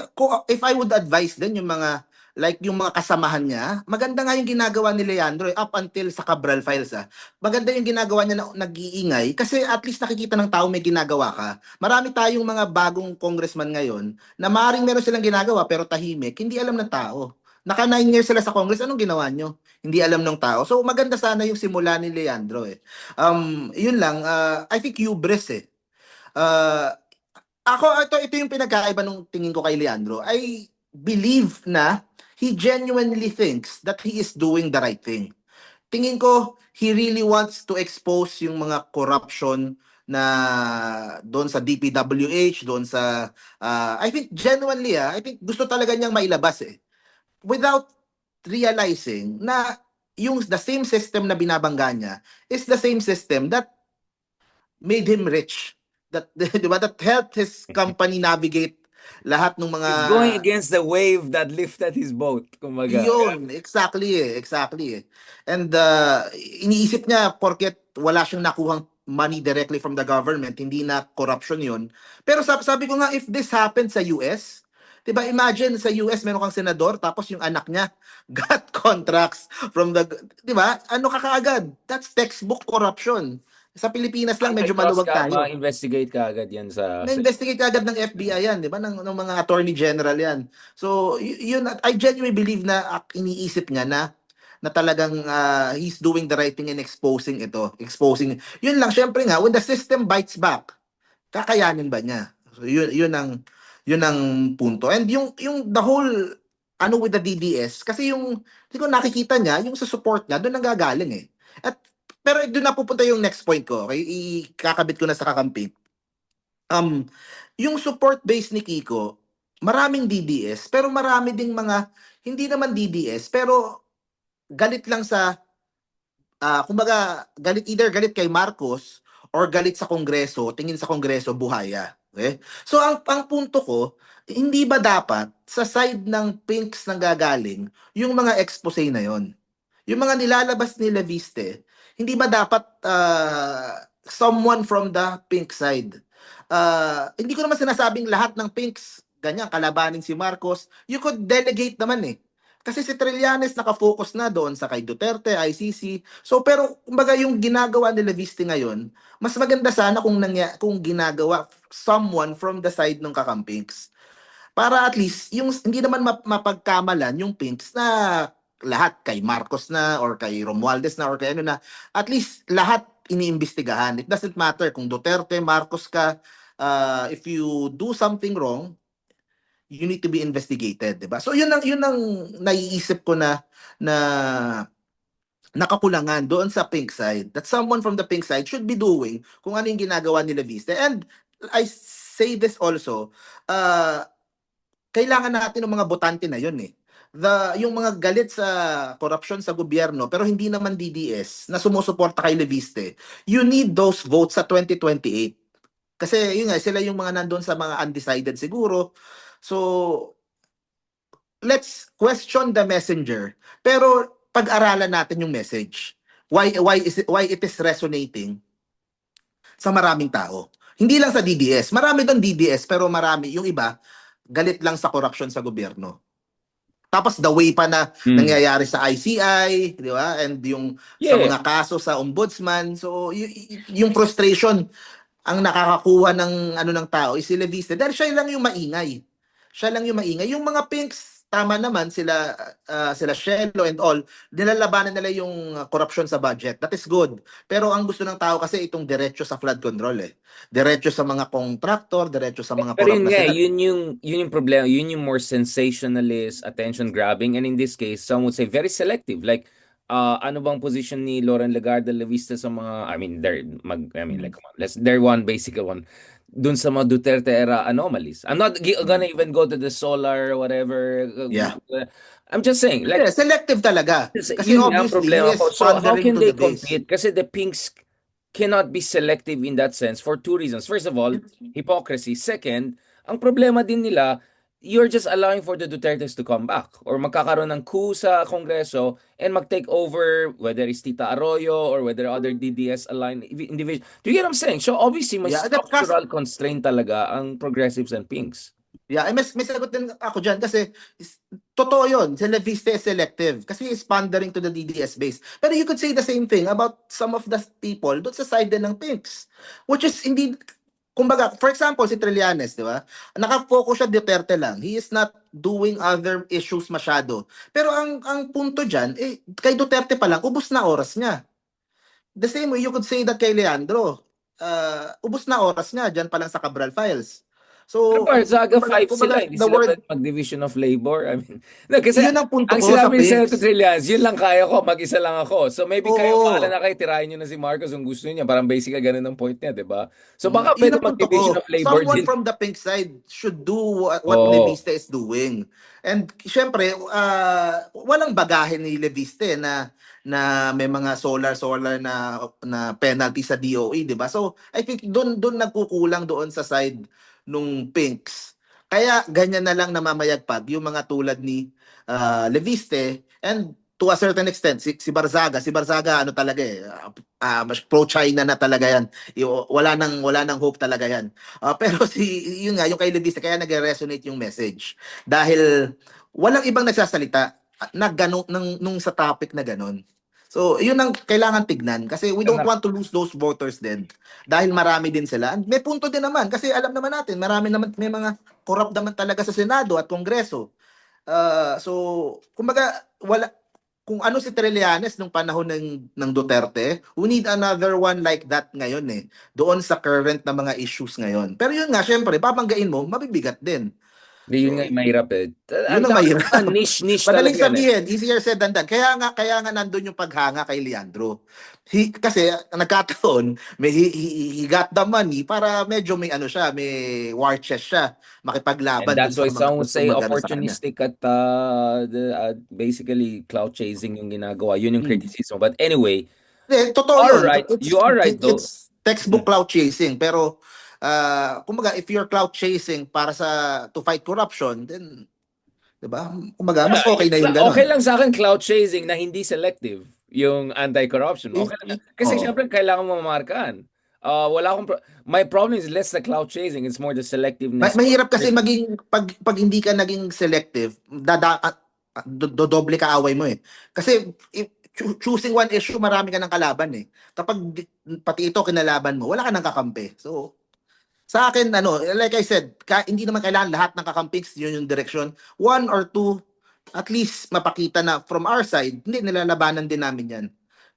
B: if I would advise din yung mga, like yung mga kasamahan niya, maganda nga yung ginagawa ni Leandro up until sa Cabral Files Maganda yung ginagawa niya na nag-iingay kasi at least nakikita ng tao may ginagawa ka. Marami tayong mga bagong congressman ngayon na maaaring meron silang ginagawa pero tahimik, hindi alam ng tao. Naka 9 years sila sa Congress, anong ginawa nyo? Hindi alam ng tao. So maganda sana yung simula ni Leandro eh. Yun lang, I think hubris eh. Uh, ito yung pinagkaiba nung tingin ko kay Leandro. I believe na he genuinely thinks that he is doing the right thing. Tingin ko, he really wants to expose yung mga corruption na doon sa DPWH, doon sa, I think genuinely, I think gusto talaga niyang mailabas eh. Without realizing na yung the same system na binabangga niya is the same system that made him rich. That, di ba, that helped his company navigate lahat ng mga...
A: he's going against the wave that lifted his boat, kumbaga.
B: Yun, exactly eh. And iniisip niya porket wala siyang nakuhang money directly from the government, hindi na corruption yun. Pero sabi ko nga, if this happened sa US, diba, imagine sa US meron kang senador, tapos yung anak niya got contracts from the, diba, ano ka kaagad? That's textbook corruption. Sa Pilipinas lang, medyo
A: Antitrust
B: maluwag
A: ka,
B: tayo.
A: ma-investigate ka agad yan sa
B: Na-investigate agad ng FBI yan, di ba? Ng mga attorney general yan. So, yun, I genuinely believe na iniisip niya na talagang he's doing the right thing in exposing ito. Yun lang, syempre nga, when the system bites back, kakayanin ba niya? So, yun ang punto. And yung the whole ano with the DDS kasi yung hindi ko nakikita niya yung sa support niya doon nanggagaling eh. At pero doon na pupunta yung next point ko. Okay, ikakabit ko na sa kakampi. Um yung support base ni Kiko, maraming DDS pero marami ding mga hindi naman DDS pero galit lang sa kumbaga galit either galit kay Marcos or galit sa Kongreso, tingin sa Kongreso buhaya. Okay? So ang punto ko, hindi ba dapat sa side ng Pinks nang gagaling yung mga expose na yon? Yung mga nilalabas ni Leviste, hindi ba dapat someone from the Pink side? Hindi ko naman sinasabing lahat ng Pinks ganyan kalabanin si Marcos. You could delegate naman eh. Kasi si Trillanes nakafocus na doon sa kay Duterte, ICC. So pero kumbaga yung ginagawa ni Leviste ngayon, mas maganda sana kung ginagawa someone from the side ng kakampings. Para at least yung hindi naman mapagkamalan yung Pinks na lahat kay Marcos na or kay Romualdez na or kay ano na, at least lahat iniimbestigahan. It doesn't matter kung Duterte, Marcos ka, if you do something wrong, you need to be investigated, 'di ba? So yun ang naiisip ko na nakakulangan doon sa pink side. That someone from the pink side should be doing kung ano yung ginagawa ni Leviste. And I say this also, kailangan natin ng mga botante na yun eh. Yung mga galit sa korupsyon sa gobyerno pero hindi naman DDS na sumusuporta kay Leviste, you need those votes sa 2028. Kasi yun nga, sila yung mga nandun sa mga undecided siguro. So, let's question the messenger. Pero pag-aralan natin yung message. Why it is resonating sa maraming tao. Hindi lang sa DDS. Marami doon DDS pero marami yung iba galit lang sa corruption sa gobyerno. Tapos the way pa na nangyayari sa ICI, di ba? And yung sa
A: Yeah.
B: mga kaso sa ombudsman. So yung frustration ang nakakakuha ng ano ng tao is si Leviste dahil siya lang yung maingay. Siya lang yung maingay. Yung mga pinks, tama naman sila Shelo and all, nilalabanan nila yung corruption sa budget. That is good. Pero ang gusto ng tao kasi itong diretso sa flood control eh. Diretso sa mga contractor, diretso sa mga
A: Pero
B: corrupt
A: yun
B: na
A: nga,
B: sila.
A: yun yung problema, yun yung more sensationalist, attention grabbing, and in this case, some would say very selective. Like, ano bang position ni Lauren Legarda Levista sa mga, I mean, like, come on, they're one basic one dun sa mga Duterte era anomalies. I'm not gonna even go to the solar whatever.
B: Yeah.
A: I'm just saying, like,
B: Yeah, selective talaga. Kasi
A: yun nga ang
B: obviously, he
A: problema
B: is
A: ko. So how
B: pandering
A: can
B: to
A: they
B: the base.
A: compete? Kasi the Pinks cannot be selective in that sense for two reasons. First of all, hypocrisy. Second, ang problema din nila, you're just allowing for the Dutertes to come back or magkakaroon ng coup sa Kongreso and mag-take over whether it's Tita Arroyo or whether other DDS aligned individuals. Do you get what I'm saying? So obviously, may
B: Yeah,
A: structural constraint talaga ang progressives and Pinks.
B: yeah, may sagot din ako dyan kasi totoo yun. Si Leviste is selective kasi he's pandering to the DDS base. Pero you could say the same thing about some of the people doon sa side din ng Pinks. Which is hindi, kumbaga, for example, si Trillanes, di ba? Nakafocus siya Duterte lang. He is not doing other issues masyado. Pero ang punto dyan, kay Duterte pa lang, ubus na oras niya. The same way, you could say that kay Leandro. Ubus na oras niya dyan pa lang sa Cabral Files.
A: Pero
B: So,
A: Barzaga 5 sila,
B: kumbaga,
A: hindi
B: the
A: sila
B: word,
A: pwede mag-division of labor. I mean, no, kasi
B: yun ang punto
A: ang
B: ko sa
A: sinabi ni Senator
B: Pinks.
A: Trillanes, yun lang kaya ko, mag-isa lang ako. So maybe kayo, bahala
B: Oo.
A: na kayo, tirahin nyo na si Marcos kung gusto niya. Parang basic ganun ang point niya, di ba? So baka
B: Yun
A: pwede
B: ang punto ko.
A: mag-division of labor
B: Someone
A: din.
B: from the pink side should do what
A: Oo.
B: Leviste is doing. And syempre, walang bagahe ni Leviste na may mga solar na penalty sa DOE, 'di ba? So, I think doon nagkukulang doon sa side nung Pinks. Kaya ganyan na lang namamayagpag yung mga tulad ni Leviste and to a certain extent si Barzaga ano talaga mas pro-China na talaga yan. Wala nang hope talaga yan. Pero yun nga, yung kay Levista, kaya nag-resonate yung message. Dahil walang ibang nagsasalita na ganun, nung sa topic na ganun. So, yun ang kailangan tignan. Kasi we don't want to lose those voters din. Dahil marami din sila. May punto din naman. Kasi alam naman natin, may mga corrupt naman talaga sa Senado at Kongreso. So, kumbaga, kung ano si Trillanes nung panahon ng Duterte, we need another one like that ngayon doon sa current na mga issues ngayon. Pero yun nga, syempre, babanggain mo, mabibigat din.
A: Yun nga
B: So,
A: yung mahirap eh.
B: yun
A: Ang
B: ang
A: dami
B: mahirap.
A: mga niche
B: Madaling
A: talaga yan eh.
B: sabihin, easier said than done. Kaya nga nandun yung paghanga kay Leandro. Kasi nagkataon, he got the money para medyo may ano siya, may war chest siya,
A: And
B: makipaglaban dun
A: that's why
B: sa mga
A: some would
B: gustong
A: say
B: magano sa kanya.
A: opportunistic at basically cloud chasing yung ginagawa. Yun yung
B: Hmm.
A: criticism. But anyway,
B: Totoo
A: all
B: yun.
A: right. You are right though.
B: It's textbook cloud chasing. Pero, kumbaga, if you're cloud chasing para to fight corruption, then, di ba? Kumbaga, mas okay na yung
A: Okay
B: ganon.
A: lang sa akin cloud chasing na hindi selective yung anti-corruption. Okay lang. Kasi
B: Oh.
A: syempre kailangan mo mamarkahan. Wala akong my problem is less the cloud chasing, it's more the selectiveness or
B: Mahirap kasi maging pag hindi ka naging selective, dodoble ka away mo eh. Kasi choosing one issue, marami ka ng kalaban eh. Kapag pati ito kinalaban mo, wala ka nang kakampi. So, sa akin, like I said, hindi naman kailangan lahat ng kakampiks, yun yung direction. One or two, at least mapakita na from our side, hindi, nilalabanan din namin yan.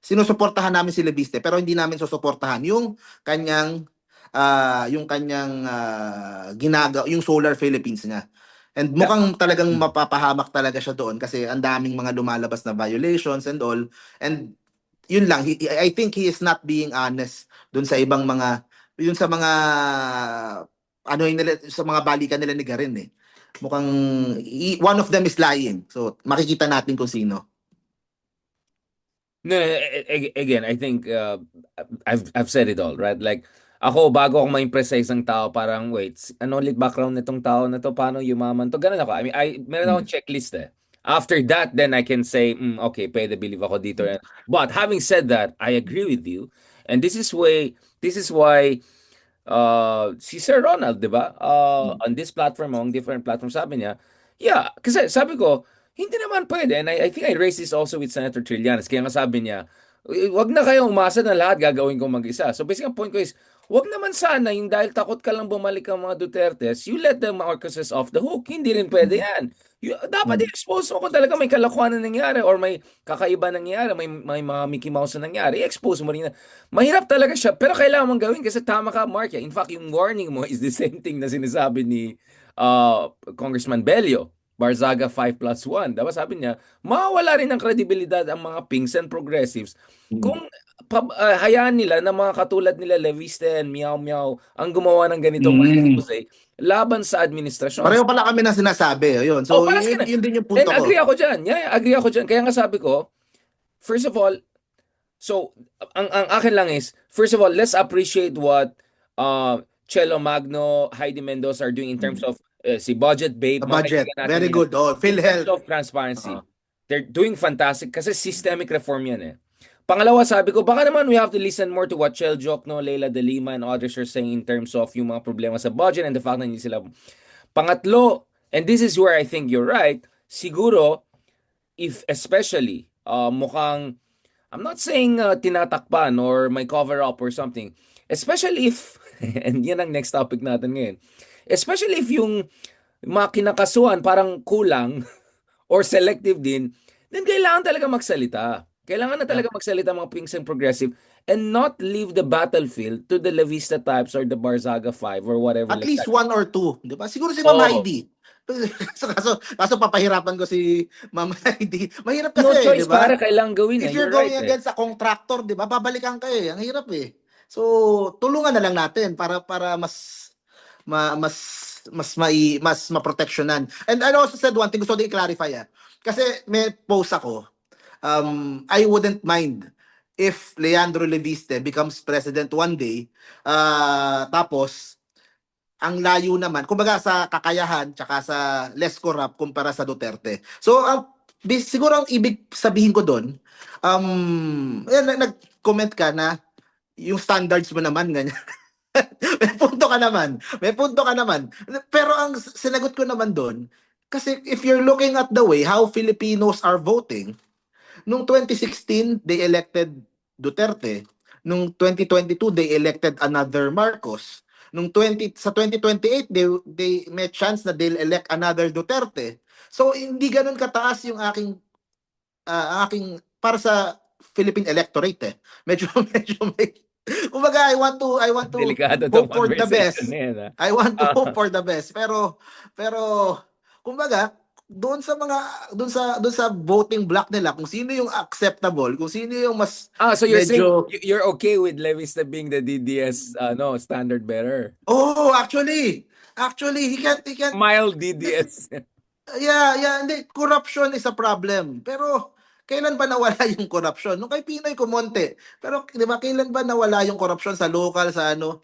B: Sinusuportahan namin si Leviste, pero hindi namin susuportahan yung Solar Philippines niya. And
A: yeah.
B: mukhang talagang mapapahamak talaga siya doon kasi ang daming mga lumalabas na violations and all. And yun lang, I think he is not being honest doon sa ibang mga, yun sa mga, yun nila, sa mga balikan nila ni Garin eh. Mukhang, one of them is lying. So, makikita natin kung sino.
A: No, again, I think I've said it all, right? Like ako bago ako ma-impress sa isang tao, parang wait, ano ulit background nitong tao na to? Paano yumaman to? Ganun ako. I mean, meron akong
B: Mm.
A: checklist eh. After that, then I can say, okay, pwede believe ako dito. But having said that, I agree with you. And this is why si Sir Ronald, 'di ba?
B: Mm.
A: On this platform, on different platforms, sabi niya, yeah, kasi sabi ko, hindi naman pwede. And I think I raised this also with Senator Trillanes. Kaya nga sabi niya, wag na kayong umasa na lahat gagawin ko mag-isa. So basically, ang point ko is, wag naman sana yung dahil takot ka lang bumalik ang mga Dutertes, you let the Marcoses off the hook. Hindi rin pwede
B: Mm.
A: yan. Dapat
B: Mm.
A: i-expose mo kung talaga may kalokohan na nangyari or may kakaiba nangyari, may mga Mickey Mouse na nangyari. I-expose mo rin na. Mahirap talaga siya, pero kailangan mong gawin kasi tama ka, Mark. In fact, yung warning mo is the same thing na sinasabi ni Congressman Bello. Barzaga 5+1. Diba sabi niya, mawawala rin ng kredibilidad ang mga pinks and progressives
B: Mm.
A: kung hayaan nila na mga katulad nila Leviste and Meow Meow ang gumawa ng ganitong mga
B: Mm.
A: expose laban sa administrasyon.
B: Pareho pala kami na sinasabi. Yun.
A: Oh,
B: So,
A: paras ka
B: yun,
A: na.
B: yun din yung
A: And
B: punto ko.
A: agree ako dyan. Yeah, agree ako dyan. Kaya nga sabi ko, first of all, so, ang akin lang is, first of all, let's appreciate what Chelo Magno, Heidi Mendoza are doing in terms
B: Mm.
A: of si Budget Babe,
B: The
A: mga
B: budget.
A: kaibigan natin
B: Very
A: yan.
B: good. Oh,
A: In terms
B: PhilHealth.
A: of transparency, they're doing fantastic kasi systemic reform yan eh. Pangalawa, sabi ko, baka naman we have to listen more to what Chel Jokno, Leila De Lima, and others are saying in terms of yung mga problema sa budget and the fact na hindi sila. Pangatlo, and this is where I think you're right, siguro, if especially, mukhang I'm not saying tinatakpan or may cover up or something. Especially if, and yan ang next topic natin ngayon. Especially if yung mga kinakasuhan parang kulang or selective din, then kailangan talaga magsalita. Kailangan na
B: Yeah.
A: talaga magsalita mga pinks and progressive and not leave the battlefield to the Levista types or the Barzaga 5 or whatever
B: At
A: like
B: least
A: that.
B: one or two. Di ba? Siguro si Ma'am
A: Oh,
B: Heidi. Kaso papahirapan ko si Ma'am Heidi. Mahirap
A: no
B: kasi, di
A: choice
B: ba?
A: para kailangan gawin
B: If
A: eh.
B: you're
A: You're right
B: going
A: eh.
B: against a contractor, di ba? Babalikan ka eh. Ang hirap eh. So, tulungan na lang natin para mas mas mas maproteksyonan. And I also said one thing, gusto din i-clarify ah. Kasi may post ako. I wouldn't mind if Leandro Leviste becomes president one day, tapos ang layo naman, kumbaga sa kakayahan tsaka sa less corrupt kumpara sa Duterte. So, siguro ang ibig sabihin ko doon, nag-comment ka na yung standards mo naman, ganyan. May punto ka naman. May punto ka naman. Pero ang sinagot ko naman doon, kasi if you're looking at the way how Filipinos are voting, nung 2016, they elected Duterte. Nung 2022, they elected another Marcos. Sa 2028, they may chance na they'll elect another Duterte. So hindi ganun kataas yung aking para sa Philippine electorate eh. Medyo medyo may kumbaga I want to
A: Delikado tong
B: hope for the
A: conversation
B: best.
A: na yan.
B: I want to
A: Ah.
B: hope for the best. Pero Kumbaga, doon sa voting block nila kung sino yung acceptable, kung sino yung mas
A: So you're saying
B: medyo
A: you're okay with Levista being the DDS no standard bearer?
B: oh, actually he can't
A: Mild DDS.
B: yeah, hindi, corruption is a problem. Pero kailan ba nawala yung corruption? Nung kay Pinoy kumonte. Pero 'di ba kailan ba nawala yung corruption sa local sa ano?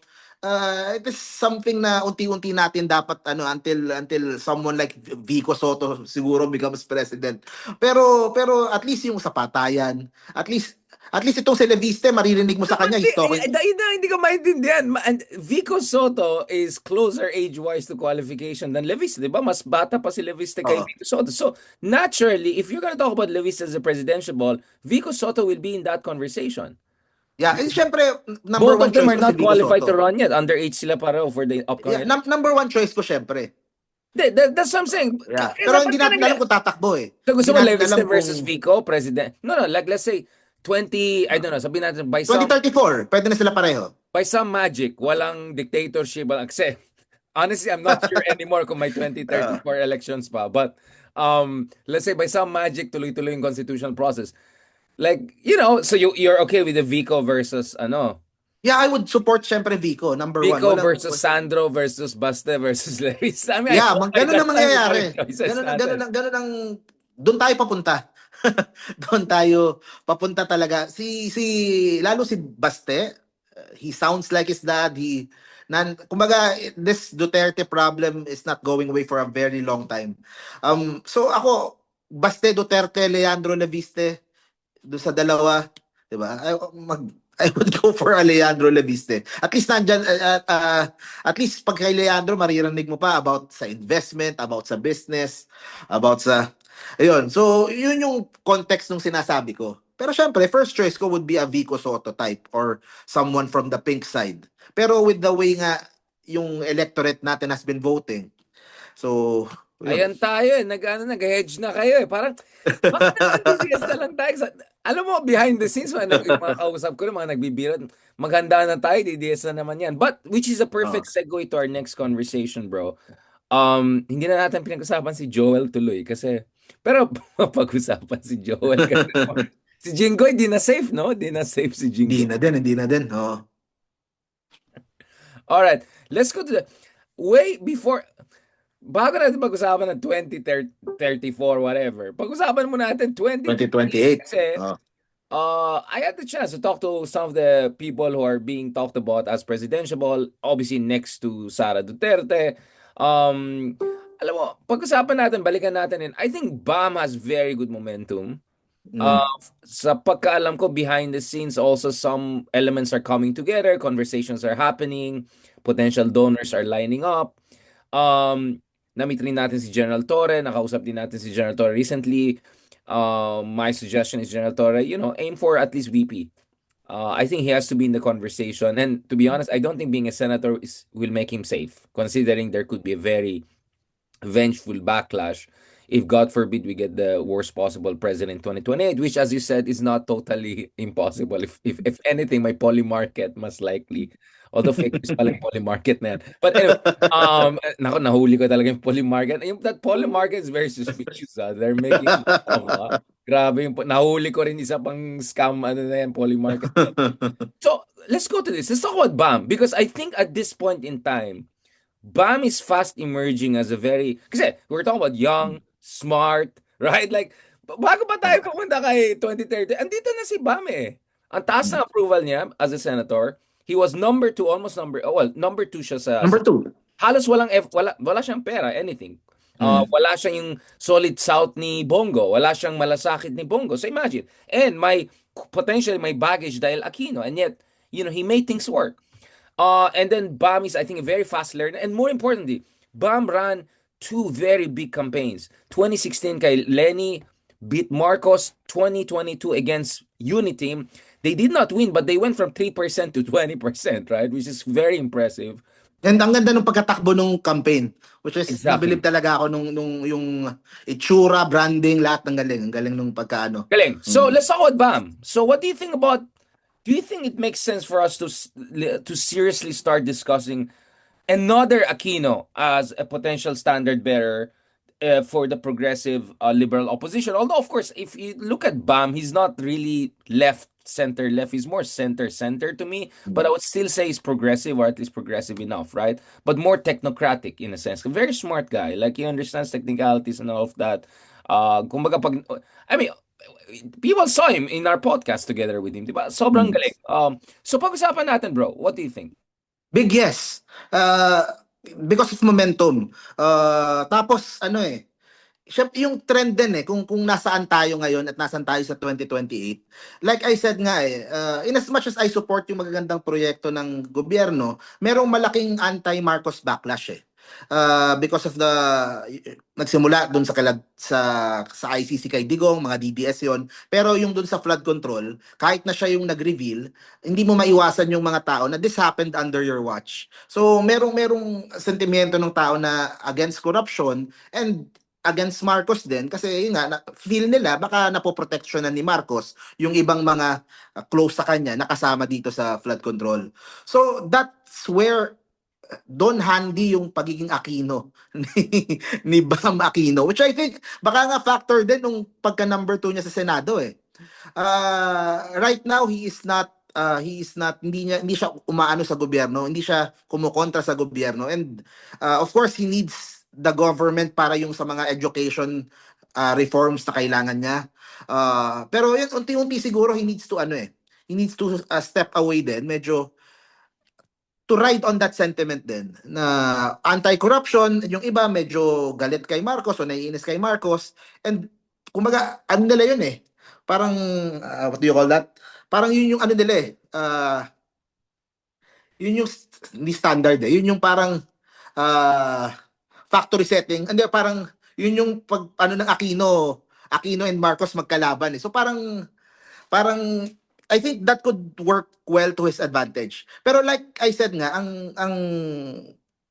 B: It is something na unti-unti natin dapat ano until someone like Vico Soto siguro becomes president. Pero at least yung sa patayan, at least itong si Leviste maririnig mo
A: No,
B: sa
A: but
B: kanya he's talking.
A: hindi ko maintindihan. And Vico Soto is closer age-wise to qualification than Levista, di ba? Mas bata pa si Levista kay
B: Oo.
A: Vico Soto. So, naturally, if you're gonna talk about Levista as a presidential ball, Vico Soto will be in that conversation.
B: Yeah, and syempre number
A: Both of
B: one
A: them
B: choice
A: are
B: ko si
A: not
B: Vico
A: qualified to
B: Soto.
A: run yet. Underage sila pareho for the
B: Yeah,
A: upcoming.
B: number one choice ko syempre.
A: That's what I'm saying.
B: Yeah.
A: Kaya
B: Pero
A: dapat
B: hindi
A: ka
B: natin alam kung tatakbo eh.
A: So
B: Hindi
A: gusto mo
B: natin
A: Leviste
B: alam
A: versus
B: kung
A: Vico, president? No, no, like let's say 20, I don't know, sabihin natin
B: 2034, pwede na sila pareho.
A: by some magic, walang dictatorship, walang, kasi honestly, I'm not sure anymore kung may
B: Uh,
A: 2034 elections pa. But let's say by some magic, tuloy-tuloy yung constitutional process. Like, so you're okay with the Vico versus
B: yeah, I would support syempre Vico, number one.
A: Vico
B: Walang
A: versus Sandro versus Baste versus Levis. I mean, I
B: yeah,
A: hope
B: ganun
A: that's
B: ang
A: not yung parang
B: mangyayari.
A: choices
B: Ganun
A: natin.
B: ang doon tayo papunta. Doon tayo papunta talaga. Si lalo si Baste, he sounds like his dad. Kumbaga, this Duterte problem is not going away for a very long time. So ako, Baste, Duterte, Leandro Leviste, doon sa dalawa, 'di ba? I would go for Alejandro Leviste. At least nandyan, at least pag kay Leandro, maririnig mo pa about sa investment, about sa business, about sa, ayun. So, yun yung context ng sinasabi ko. Pero syempre, first choice ko would be a Vico Soto type or someone from the pink side. Pero with the way nga yung electorate natin has been voting. So, yun.
A: Ayan tayo eh. Nag-hedge na kayo eh. Parang, bakit naman DDS na lang tayo? Alam mo, behind the scenes, yung mga kausap ko, mga nagbibiro, maghanda na tayo, DDS na naman yan. But, which is a
B: Oh.
A: perfect segue to our next conversation, bro. Hindi na natin pinag-usapan si Joel tuloy kasi, pero pag-usapan si Joel kasi si Jinggoy, di na safe, no? Di na safe si Jinggoy.
B: Hindi na din. Oh.
A: Alright, let's go to the, way before, bago natin pag-usapan ng 2034, whatever, pag-usapan mo natin 2028
B: 2028.
A: kasi
B: Oh.
A: I had the chance to talk to some of the people who are being talked about as presidential, obviously next to Sara Duterte. Um, Alam mo, pag-usapan natin, balikan natin, and I think BAM has very good momentum.
B: Mm.
A: Sa pagkaalam ko, behind the scenes, also some elements are coming together, conversations are happening, potential donors are lining up. Na-meet rin natin si General Torre, nakausap din natin si General Torre recently. My suggestion is General Torre, aim for at least VP. I think he has to be in the conversation. And to be honest, I don't think being a senator will make him safe, considering there could be a very vengeful backlash if God forbid we get the worst possible president in 2028, which as you said is not totally impossible. If anything, my poly market most likely. Although fake news pala yung poly market na yan. But anyway, nahuli ko talaga yung poly market. That poly market is very suspicious. They're making grabe yung nahuli ko rin isa pang scam na yan, poly market. So, let's go to this. Let's talk about BAM because I think at this point in time, BAM is fast emerging as a very, kasi we're talking about young, smart, right? Like, bago pa tayo pumunta kay 2030, andito na si BAM eh. Ang taas ng approval niya as a senator. He was number 2, almost number 2 siya
B: Number 2.
A: halos wala siyang pera, anything.
B: Mm.
A: Wala siyang yung solid south ni Bongo. Wala siyang malasakit ni Bongo. So imagine. And potentially may baggage dahil Aquino. And yet, he made things work. And then BAM is, I think, a very fast learner. And more importantly, BAM ran 2 very big campaigns. 2016 kay Lenny beat Marcos, 2022 against Uniteam. They did not win, but they went from 3% to 20%, right? Which is very impressive.
B: And ang ganda ng pagkatakbo ng campaign, which is
A: Exactly.
B: nabilib talaga ako nung yung itsura, branding, lahat ng galing. Ang galing nung pagkaano.
A: Galing. So let's talk about BAM. So what do you think about? Do you think it makes sense for us to seriously start discussing another Aquino as a potential standard bearer? for the progressive liberal opposition. Although, of course, if you look at Bam, he's not really left center left. He's more center to me. But I would still say he's progressive, or at least progressive enough, right? But more technocratic in a sense. A very smart guy. Like he understands technicalities and all of that. Kumbaga pag, I mean, people saw him in our podcast together with him, di ba? Sobrang
B: Mm.
A: galing. So pag-usapan natin, bro. What do you think?
B: Big yes. Uh, because of momentum. Tapos ano syempre yung trend din kung nasaan tayo ngayon at nasaan tayo sa 2028. Like I said nga in as much as I support yung magagandang proyekto ng gobyerno, merong malaking anti-Marcos backlash because of the nagsimula dun sa ICC kay Digong, mga DDS yon. Pero yung dun sa flood control, kahit na siya yung nag-reveal, hindi mo maiwasan yung mga tao na this happened under your watch. So merong sentimiento ng tao na against corruption and against Marcos din kasi yun nga feel nila baka napoproteksyonan ni Marcos yung ibang mga close sa kanya nakasama dito sa flood control. So that's where Don handy yung pagiging Aquino ni Bam Aquino, which I think baka nga factor din nung pagka number 2 niya sa Senado right now he is not hindi siya umaano sa gobyerno, hindi siya kumukontra sa gobyerno, and of course he needs the government para yung sa mga education reforms na kailangan niya. Pero yun unti-unti siguro he needs to step away din medyo to ride on that sentiment din na anti-corruption. Yung iba medyo galit kay Marcos o naiinis kay Marcos, and kumbaga ano nila yun parang what do you call that, parang yun yung ano nila yun yung hindi standard yun yung parang uh, factory setting, hindi parang yun yung pag ano ng Aquino and Marcos magkalaban so parang I think that could work well to his advantage. Pero like I said nga, ang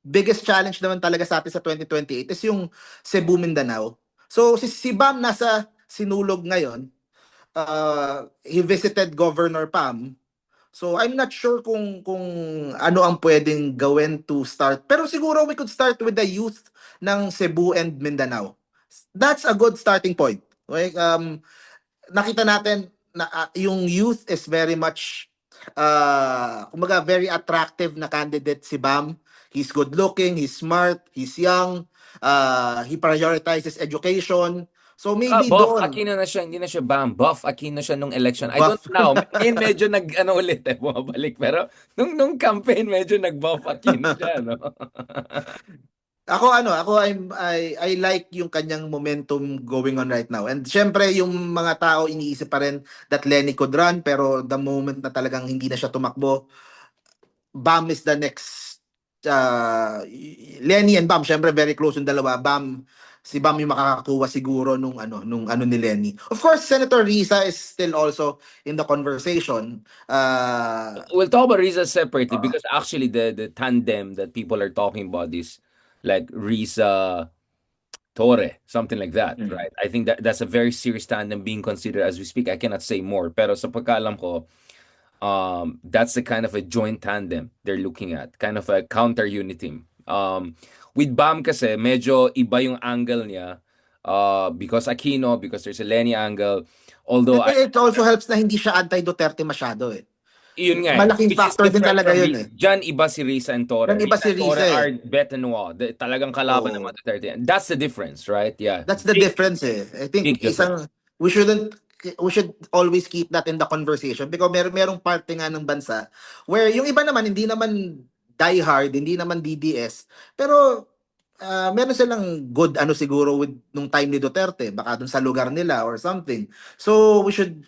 B: biggest challenge naman talaga sa atin sa 2028 is yung Cebu, Mindanao. So si Bam nasa Sinulog ngayon. He visited Governor Pam. So I'm not sure kung ano ang pwedeng gawin to start. Pero siguro we could start with the youth ng Cebu and Mindanao. That's a good starting point. Okay? Nakita natin na yung youth is very much kumbaga very attractive na candidate si Bam. He's good looking, he's smart, he's young, he prioritizes education. So maybe
A: Buff
B: doon
A: Aquino na siya, hindi na siya Bam. Buff Aquino siya nung election. I don't
B: buff.
A: know. Ngayon medyo nag-ano ulit bumabalik. Pero nung campaign medyo nag-Buff Aquino siya, no?
B: I like yung kanyang momentum going on right now. And syempre yung mga tao iniisip pa rin that Lenny could run, pero the moment na talagang hindi na siya tumakbo, Bam is the next Lenny and Bam, syempre very close yung dalawa. Si Bam yung makakakuha siguro nung ni Lenny. Of course, Senator Risa is still also in the conversation.
A: We'll talk about Riza separately because actually the tandem that people are talking about is like Riza Torre, something like that,
B: Mm.
A: right? I think that's a very serious tandem being considered as we speak. I cannot say more, pero sa pagkaalam ko, that's the kind of a joint tandem they're looking at, kind of a counter unit team. With Bam kasi medyo iba yung angle niya because Aquino, because there's a Lenny angle. Although
B: And it also helps na hindi siya anti-Duterte masyado
A: yun nga
B: Malaking
A: which is
B: factor din
A: different
B: talaga
A: from
B: yun
A: Diyan iba si Risa and Torre.
B: Yung iba
A: Risa
B: si
A: and Torre
B: Risa
A: are bet and wall. Talagang kalaban ng
B: Oo.
A: mga Duterte. That's the difference, right? Yeah.
B: That's the
A: Big,
B: difference I think
A: big difference.
B: we should always keep that in the conversation because merong parte nga ng bansa where yung iba naman hindi naman die hard, hindi naman DDS, pero meron silang good siguro with nung time ni Duterte, baka dun sa lugar nila or something. So we should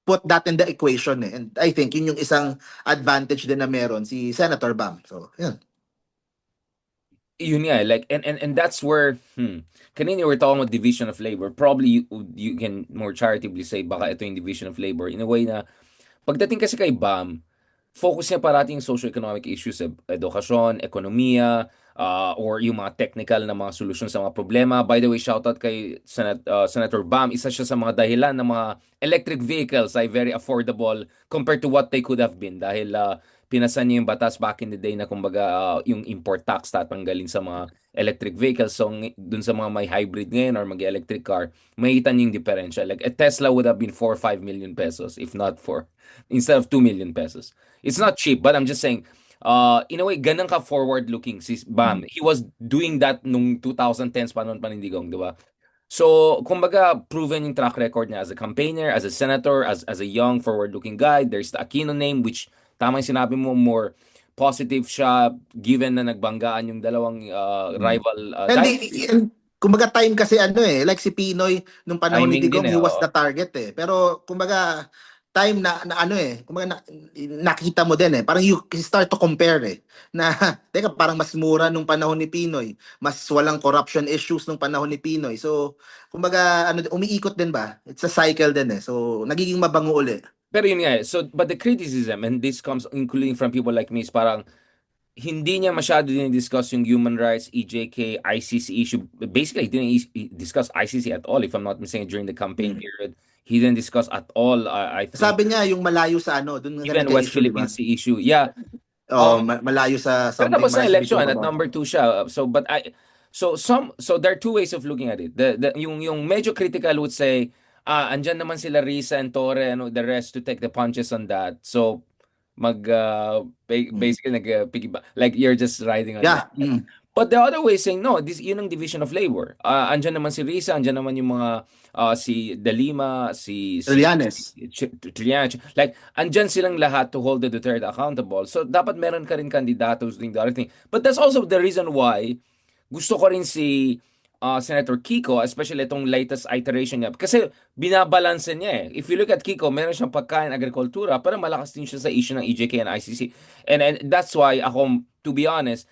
B: put that in the equation and I think yun yung isang advantage din na meron si Senator Bam. So, yun.
A: Yun nga, like and that's where kanina we're talking about division of labor. Probably you can more charitably say baka ito yung division of labor in a way na pagdating kasi kay Bam, focus niya parating socio-economic issues, edukasyon, ekonomiya, or yung mga technical na mga solusyon sa mga problema. By the way, shoutout kay Senator Bam. Isa siya sa mga dahilan ng mga electric vehicles ay very affordable compared to what they could have been. Dahil pinasan niya yung batas back in the day na kumbaga yung import tax tatanggalin sa mga electric vehicles. So dun sa mga may hybrid ngayon or mag-electric car, makikita niyo yung differential. Like a Tesla would have been 4 or 5 million pesos if not for instead of 2 million pesos. It's not cheap, but I'm just saying in a way, ganun ka forward-looking si Bam. He was doing that nung 2010s pa noon panindigong, di ba? So, kumbaga, proven yung track record niya as a campaigner, as a senator, as a young, forward-looking guy. There's the Aquino name, which, tama yung sinabi mo, more positive siya, given na nagbanggaan yung dalawang rival
B: Hindi,
A: dynasties.
B: kumbaga time kasi ano eh, like si Pinoy nung panahon ni
A: Timing din
B: Digong,
A: eh,
B: he was
A: oo.
B: the target eh. Pero kumbaga time na ano eh, kumbaga nakita mo din eh, parang you start to compare eh. Na teka, parang mas mura nung panahon ni Pinoy, mas walang corruption issues nung panahon ni Pinoy. So kumbaga ano umiikot din ba? It's a cycle din eh. So nagiging mabango uli.
A: Pero yun nga eh. So, but the criticism, and this comes including from people like me, is parang, hindi niya masyado din-discuss yung human rights, EJK, ICC issue. Basically, he didn't discuss ICC at all, if I'm not mistaken, during the campaign
B: Hmm.
A: period. He didn't discuss at all, I think,
B: Sabi niya yung malayo sa ano, doon nga
A: even West
B: nagka-issue, di
A: Philippine
B: ba?
A: Sea issue. Yeah.
B: Oh, malayo sa
A: Pero
B: something
A: tapos na
B: Maricel
A: election at
B: Bicolor.
A: number two siya. So there are two ways of looking at it. Yung medyo critical would say, andyan naman sila Risa and Torre, ano, the rest to take the punches on that. So basically piggyback, like you're just riding on it.
B: Yeah. Mm.
A: But the other way is saying, no, this, yun ang division of labor. Andyan naman si Risa, andyan naman yung mga si De Lima,
B: Trillanes.
A: Triana. Like, andyan silang lahat to hold the Duterte accountable. So, dapat meron ka rin kandidato who's doing the other thing. But that's also the reason why gusto ko rin si Senator Kiko, especially itong latest iteration niya. Kasi binabalanse niya eh. If you look at Kiko, meron siyang pagkain, agrikultura, pero malakas din siya sa issue ng EJK and ICC. And that's why ako, to be honest,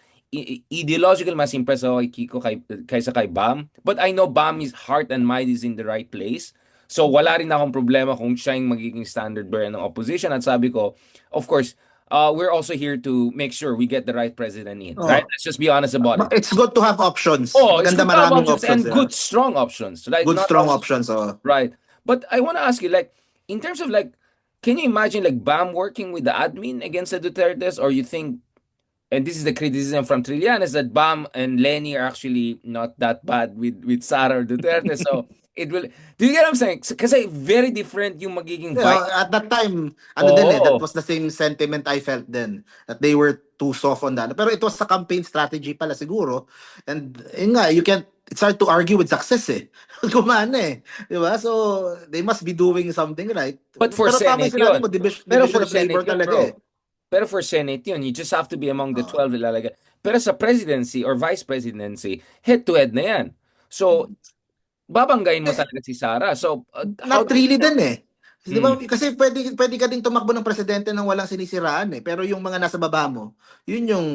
A: ideological mas impressed ako kay Kiko kaysa kay Bam. But I know Bam is heart and mind is in the right place. So wala rin akong problema kung siya yung magiging standard bearer ng opposition. At sabi ko, of course, we're also here to make sure we get the right president in, right?
B: Oh.
A: Let's just be honest about it.
B: It's good to have options.
A: Oh, it's
B: Maganda
A: good to have
B: maraming
A: options
B: options.
A: and good strong options, right?
B: Good
A: Not
B: strong
A: also,
B: options. Oh.
A: right. But I want to ask you, like, in terms of like, can you imagine like Bam working with the admin against the Dutertes, or you think, and this is the criticism from Trillanes, that Bam and Lenny are actually not that bad with Sara or Duterte, so it will. Do you get what I'm saying? Kasi very different yung magiging vibe.
B: Yeah, at that time, ano din eh, that
A: Oo.
B: was the same sentiment I felt then, that they were too soft on that. Pero it was a campaign strategy pala siguro. And yun nga, it's hard to argue with success eh. Kumana eh. Di ba? So, they must be doing something right.
A: But for
B: Pero tama
A: Senate
B: yung sinabi
A: yun.
B: mo,
A: Pero
B: division
A: for
B: of
A: Senate
B: labor
A: yun,
B: talaga eh.
A: bro. Pero for Senate yun, you just have to be among the
B: Oh.
A: 12 ilalagay. Pero sa presidency or vice presidency, head-to-head na yan. So, babanggain mo
B: Eh,
A: talaga si Sara. So, how
B: not
A: do you...
B: really din eh. Di ba?
A: Hmm.
B: Kasi pwede ka ding tumakbo ng presidente nang walang sinisiraan eh. Pero yung mga nasa baba mo, yun yung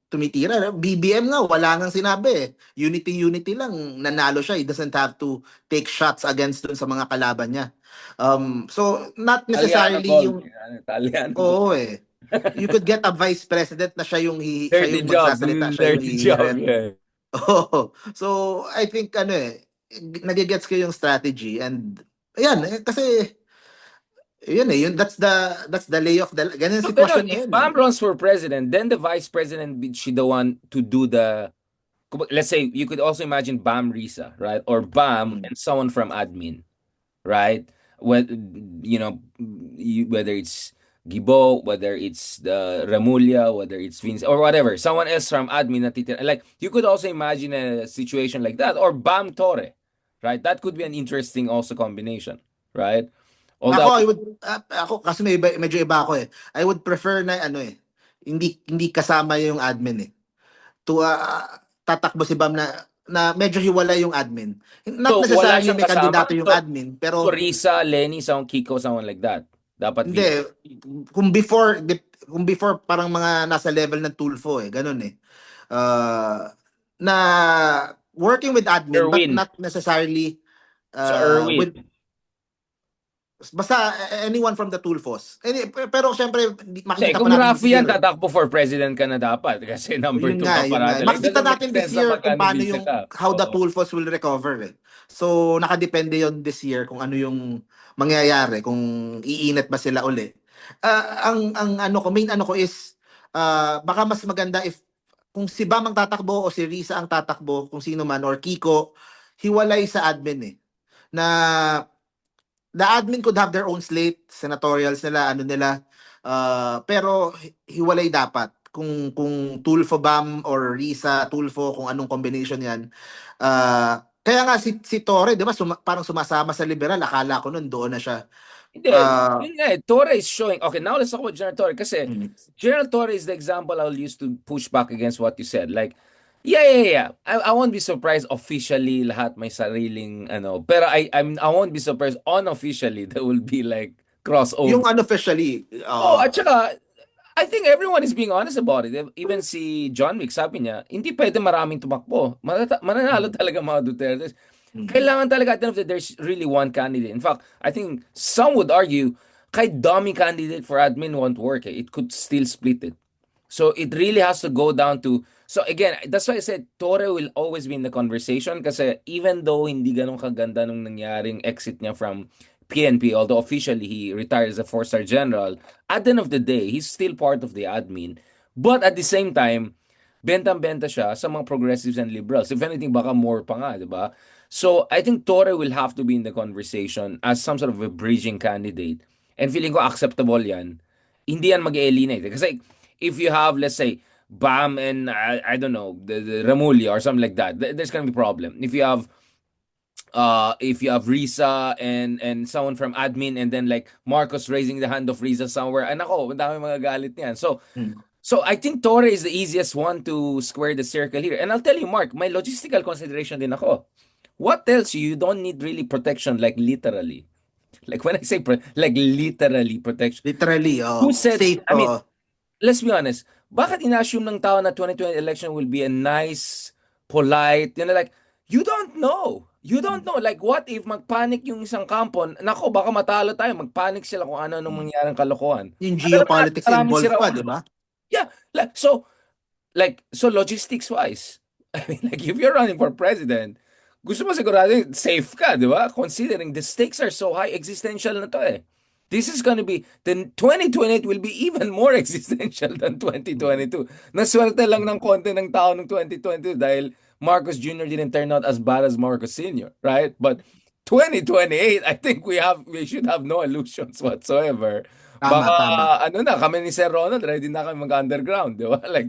B: tumitira. BBM nga, wala ngang sinabi eh. Unity lang, nanalo siya. He doesn't have to take shots against dun sa mga kalaban niya. So, not
A: Italiano
B: necessarily
A: gold.
B: yung,
A: Italiano gold.
B: oo eh. You could get a vice president na siya yung, siya
A: Dirty
B: yung
A: job.
B: magsasalita, siya yung
A: Dirty job.
B: hihirit.
A: Yeah.
B: Oh, so I think ano eh, nagigets ko yung strategy and ayan, kasi yun eh, that's the lay of the ganyan
A: So, pero
B: sitwasyon
A: if
B: ngayon eh.
A: Bam runs for president, then the vice president she the one to do the... Let's say you could also imagine Bam Risa, right? Or Bam
B: Mm.
A: and someone from admin, right? When you know, whether it's Gibo, whether it's the Remulla, whether it's Vince or whatever, someone else from admin na titira. Like you could also imagine a situation like that, or Bam Torre, right? That could be an interesting also combination, right?
B: Ako
A: Although,
B: ako kasi medyo iba ako eh. I would prefer na ano eh, hindi kasama yung admin eh. To tatakbo si Bam na medyo hiwalay yung admin. Not
A: so wala
B: necessarily
A: siyang
B: may
A: kasama.
B: kandidato yung
A: So,
B: admin,
A: so
B: pero
A: Risa, Lenny, someone Kiko, someone like that. Dapat
B: hindi, kung before parang mga nasa level ng Tulfo eh, ganun eh. Na working with admin but
A: Erwin.
B: not necessarily
A: So Erwin.
B: with basta anyone from the Tulfos. Pero syempre makikita
A: Kung
B: pa natin
A: Rafi
B: this
A: yan,
B: year.
A: tatakbo for president ka na dapat kasi number
B: Yun
A: 2
B: nga,
A: ka
B: yun nga.
A: parati. Like,
B: Makikita
A: doesn't make
B: natin this
A: sense na
B: year kung paano
A: magkano
B: yung
A: ka.
B: how the
A: Oo.
B: Tulfos will recover eh. So nakadepende yon this year kung ano yung mangyayari, kung iinit ba sila uli. Ang ano ko, main ano ko is baka mas maganda if kung si Bam ang tatakbo o si Risa ang tatakbo, kung sino man, or Kiko, hiwalay sa admin eh. Na the admin could have their own slate, senatorials nila, ano nila, pero hiwalay dapat. Kung Tulfo Bam or Risa Tulfo, kung anong combination yan. Kaya nga si Torre, di ba, parang sumasama sa liberal, akala ko nun doon na siya.
A: Hindi,
B: Uh,
A: yun nga eh, Torre is showing. Okay, now let's talk about General Torre kasi
B: mm.
A: General Torre is the example I'll use to push back against what you said. Like, yeah. I won't be surprised officially lahat may sariling ano, pero I won't be surprised unofficially there will be like
B: Yung
A: crossover.
B: unofficially,
A: Oh, at saka I think everyone is being honest about it. Even si John Wick, sabi niya, hindi pwede maraming tumakbo. Mananalo
B: mm,
A: talaga mga Duterte.
B: mm,
A: Kailangan talaga at the end of the day, there's really one candidate. In fact, I think some would argue, kahit dummy candidate for admin won't work. Eh. It could still split it. So it really has to go down to, so again, that's why I said Torre will always be in the conversation kasi even though hindi ganun kaganda nung nangyaring exit niya from PNP, although officially he retired as a four-star general, at the end of the day, he's still part of the admin. But at the same time, bentang-benta siya sa mga progressives and liberals. If anything, baka more pa nga, di ba? So I think Torre will have to be in the conversation as some sort of a bridging candidate. And feeling ko acceptable yan. Hindi yan mag-alienate. Kasi if you have, let's say, Bam and I don't know, the Remulla or something like that, there's gonna be problem. If you have Risa and someone from admin and then like Marcos raising the hand of Risa somewhere, and ako, ang dami mga galit niyan. So
B: mm.
A: so I think Torre is the easiest one to square the circle here. And I'll tell you, Mark, may logistical consideration din ako. What tells you you don't need really protection, like literally? Like when I say like literally protection.
B: Literally,
A: Who said,
B: safe,
A: I mean, let's be honest, bakit in-assume ng tao na 2020 election will be a nice, polite, like, you don't know. You don't know. Like, what if magpanic yung isang kampo? Nako, baka matalo tayo. Magpanic sila kung ano nung mangyaring kalokohan.
B: yung
A: At alam natin,
B: geopolitics
A: maraming
B: involved
A: sira
B: pa, di
A: ulo.
B: ba?
A: Yeah. So logistics wise, I mean, like if you're running for president, gusto mo sigurado safe ka, di ba? Considering the stakes are so high, existential na to eh. This is going to be, then 2028 will be even more existential than 2022. Naswerte lang ng konti ng tao ng 2022 dahil Marcos Jr. didn't turn out as bad as Marcos Sr., right? But 2028, I think we should have no illusions whatsoever.
B: Tama,
A: Baka
B: tama.
A: ano na, kami ni Sir Ronald, ready na kami mag-underground, di ba? Like,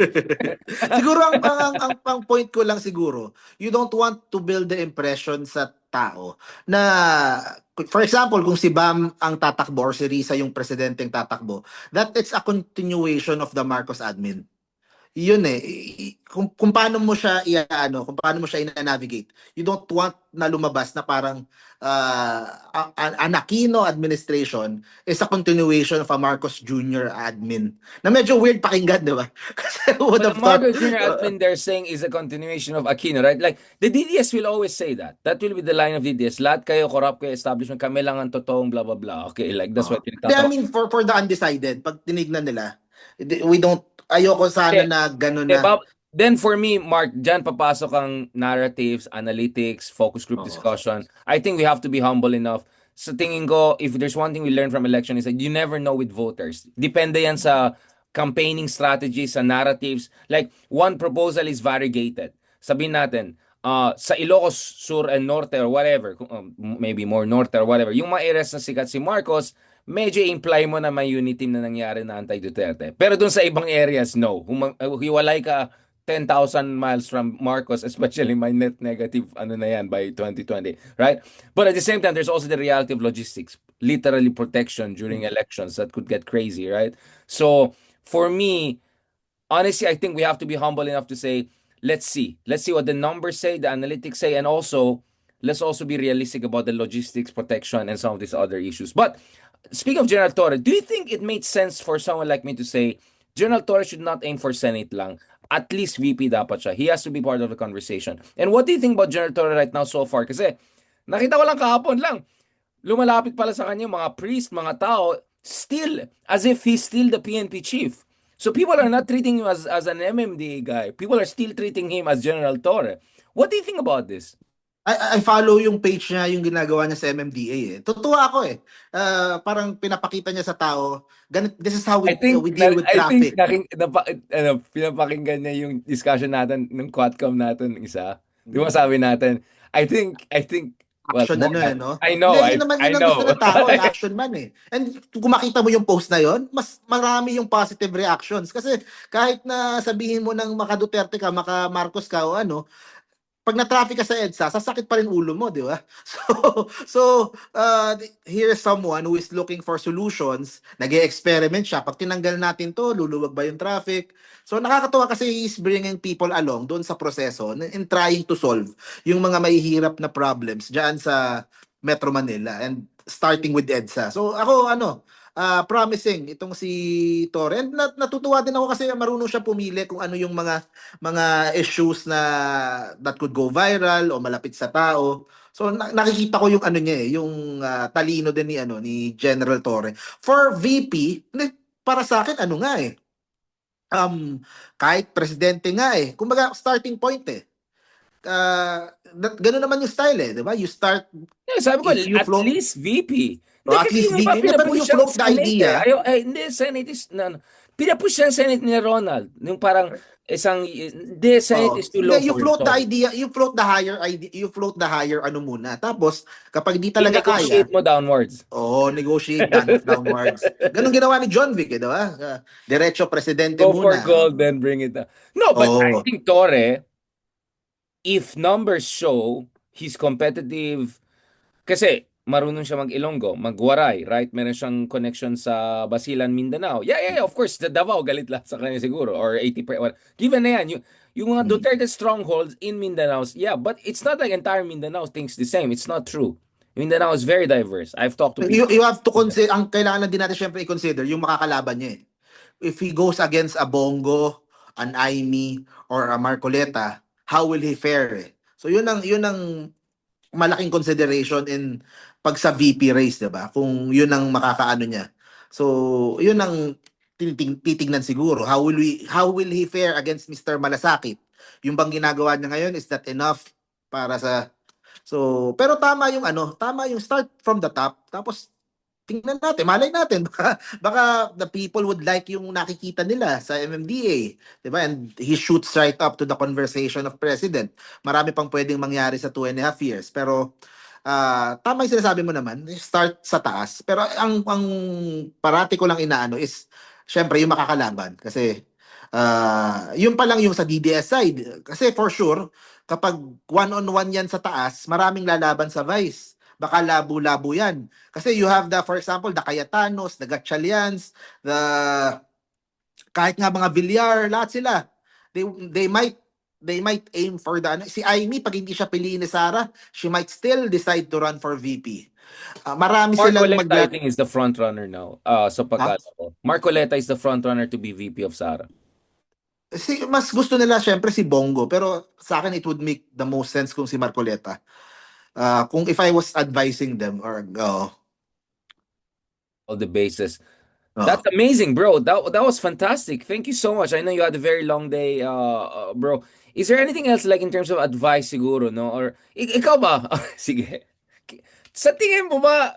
B: Siguro ang point ko lang siguro, you don't want to build the impression sa tao na, for example, kung si Bam ang tatakbo or si Risa yung presidenteng tatakbo, that it's a continuation of the Marcos admin. Yun eh, kung paano mo siya kung paano mo siya ina-navigate. You don't want na lumabas na parang an Aquino administration is a continuation of a Marcos Jr. admin. Na medyo weird pakinggan, di ba? Kasi who would
A: but the
B: have thought,
A: Marcos Jr. admin they're saying is a continuation of Aquino, right? Like, the DDS will always say that. That will be the line of DDS. Lahat kayo, corrupt kayo, establishment, kami lang ang totoong blah, blah, blah. Okay, like, that's what
B: Hindi, I
A: tinatawag.
B: mean, for the undecided, pag tinignan nila, we don't, ayoko sana na gano'n
A: Okay,
B: na,
A: then for me, Mark, dyan papasok ang narratives, analytics, focus group
B: oo.
A: discussion. I think we have to be humble enough. Sa tingin ko, if there's one thing we learn from election is that you never know with voters. Depende yan sa campaigning strategies, sa narratives. Like, one proposal is variegated. Sabihin natin, sa Ilocos Sur and Norte or whatever, maybe more Norte or whatever, yung mga areas na sikat si Marcos, medyo imply mo na may unity na nangyari na anti-Duterte. Pero dun sa ibang areas, no. Hiwalay ka 10,000 miles from Marcos, especially my net negative ano na yan by 2020, right? But at the same time, there's also the reality of logistics, literally protection during elections that could get crazy, right? So for me, honestly, I think we have to be humble enough to say, let's see. Let's see what the numbers say, the analytics say, and also let's also be realistic about the logistics, protection, and some of these other issues. But speaking of General Torre, do you think it made sense for someone like me to say General Torre should not aim for Senate lang? At least VP dapat siya. He has to be part of the conversation. And what do you think about General Torre right now so far? Kasi nakita ko lang kahapon lang, lumalapit pala sa kanya mga priest, mga tao, still, as if he's still the PNP chief. So people are not treating him as an MMDA guy. People are still treating him as General Torre. What do you think about this?
B: I follow yung page niya, yung ginagawa niya sa MMDA eh. Tutuwa ako eh. Parang pinapakita niya sa tao, this is how we deal with
A: I think
B: traffic.
A: pinapakinggan niya yung discussion natin ng Quadcom natin ng isa. Di ba sabi natin, I think well
B: Action
A: more
B: ano eh,
A: than
B: no?
A: I
B: Hindi,
A: know,
B: yun naman
A: I
B: yun ang gusto
A: know.
B: ng tao eh, action man eh. And kung makita mo yung post na yon, mas marami yung positive reactions. Kasi kahit na sabihin mo ng maka Duterte ka, maka Marcos ka o ano, pag na-traffic ka sa EDSA, sasakit pa rin ulo mo, di ba? So, here's someone who is looking for solutions, nag-experiment siya. Pag tinanggal natin to, luluwag ba yung traffic? So, nakakatuwa kasi he's bringing people along doon sa proseso in trying to solve yung mga mahihirap na problems dyan sa Metro Manila and starting with EDSA. So, ako, promising itong si Torre. And natutuwa din ako kasi marunong siya pumili kung ano yung mga issues na that could go viral o malapit sa tao. So nakikita ko yung ano niya eh, yung talino din ni General Torre. For VP, para sa akin ano nga eh. Kahit presidente nga eh. Kumbaga starting point eh. Ganun naman yung style eh, 'di ba? You start
A: Yeah, sabi ko,
B: you
A: at
B: float
A: least VP.
B: or
A: Hindi
B: at
A: kasi
B: least
A: yung iba
B: VP. Pero
A: pinapush
B: you
A: siyang
B: float the
A: Senate eh.
B: idea.
A: Hindi, Senate is, pinapush siyang Senate ni Ronald. Yung parang hindi, Senate is
B: Oo.
A: too low
B: Hindi, you
A: for him,
B: float the
A: sorry.
B: idea, you float the higher idea, you float the higher ano muna. Tapos, kapag di talaga
A: I-negotiate
B: kaya,
A: mo downwards.
B: negotiate downwards. Ganun ginawa ni John Vic, di ba? Diretso presidente
A: Go for
B: muna.
A: gold, then bring it down. No, but I
B: Oo.
A: think Torre, if numbers show he's competitive, kasi marunong siya mag-Ilonggo, mag-Waray, right? Meron siyang connection sa Basilan, Mindanao. Yeah, yeah, yeah, of course, the Davao galit lahat sa kanya siguro or 80%. Given na yan, yung mga
B: Mm.
A: Duterte strongholds in Mindanao, yeah, but it's not like entire Mindanao thinks the same. It's not true. Mindanao is very diverse. I've talked to
B: You,
A: people.
B: you have to consider, ang kailangan din natin syempre i-consider, yung makakalaban niya eh. If he goes against a Bongo, an Aimee, or a Marcoleta, how will he fare eh? So yun ang malaking consideration in pag sa VP race, 'di ba? Kung 'yun ang makakaano niya. So, 'yun ang titignan siguro. How will he fare against Mr. Malasakit? Yung bang ginagawa niya ngayon is that enough para sa pero tama yung start from the top tapos tingnan natin, malay natin baka the people would like yung nakikita nila sa MMDA, 'di ba? And he shoots right up to the conversation of president. Marami pang pwedeng mangyari sa 2.5 years. Pero tama yung sinasabi mo naman, start sa taas. Pero ang parati ko lang inaano is syempre yung makakalaban kasi yun pa lang yung sa DDS side. Kasi for sure, kapag one-on-one yan sa taas, maraming lalaban sa vice. Baka labo-labo yan. Kasi you have for example, the Cayetanos, the Gatchalians, kahit nga mga Villar, lahat sila. They might aim for si Aimee, pag hindi siya piliin ni Sara, she might still decide to run for VP. Marami silang
A: Marcoleta, I think, is the front runner now. Sa
B: ha?
A: pagkala ko. Marcoleta is the front runner to be VP of Sara.
B: Mas gusto nila syempre si Bongo, pero sa akin it would make the most sense kung si Marcoleta. Kung if I was advising them or
A: All the bases. That's
B: oh.
A: amazing, bro. That was fantastic. Thank you so much. I know you had a very long day, bro. Is there anything else like in terms of advice siguro, no? Or ikaw ba? Sige. Sa tingin mo ba,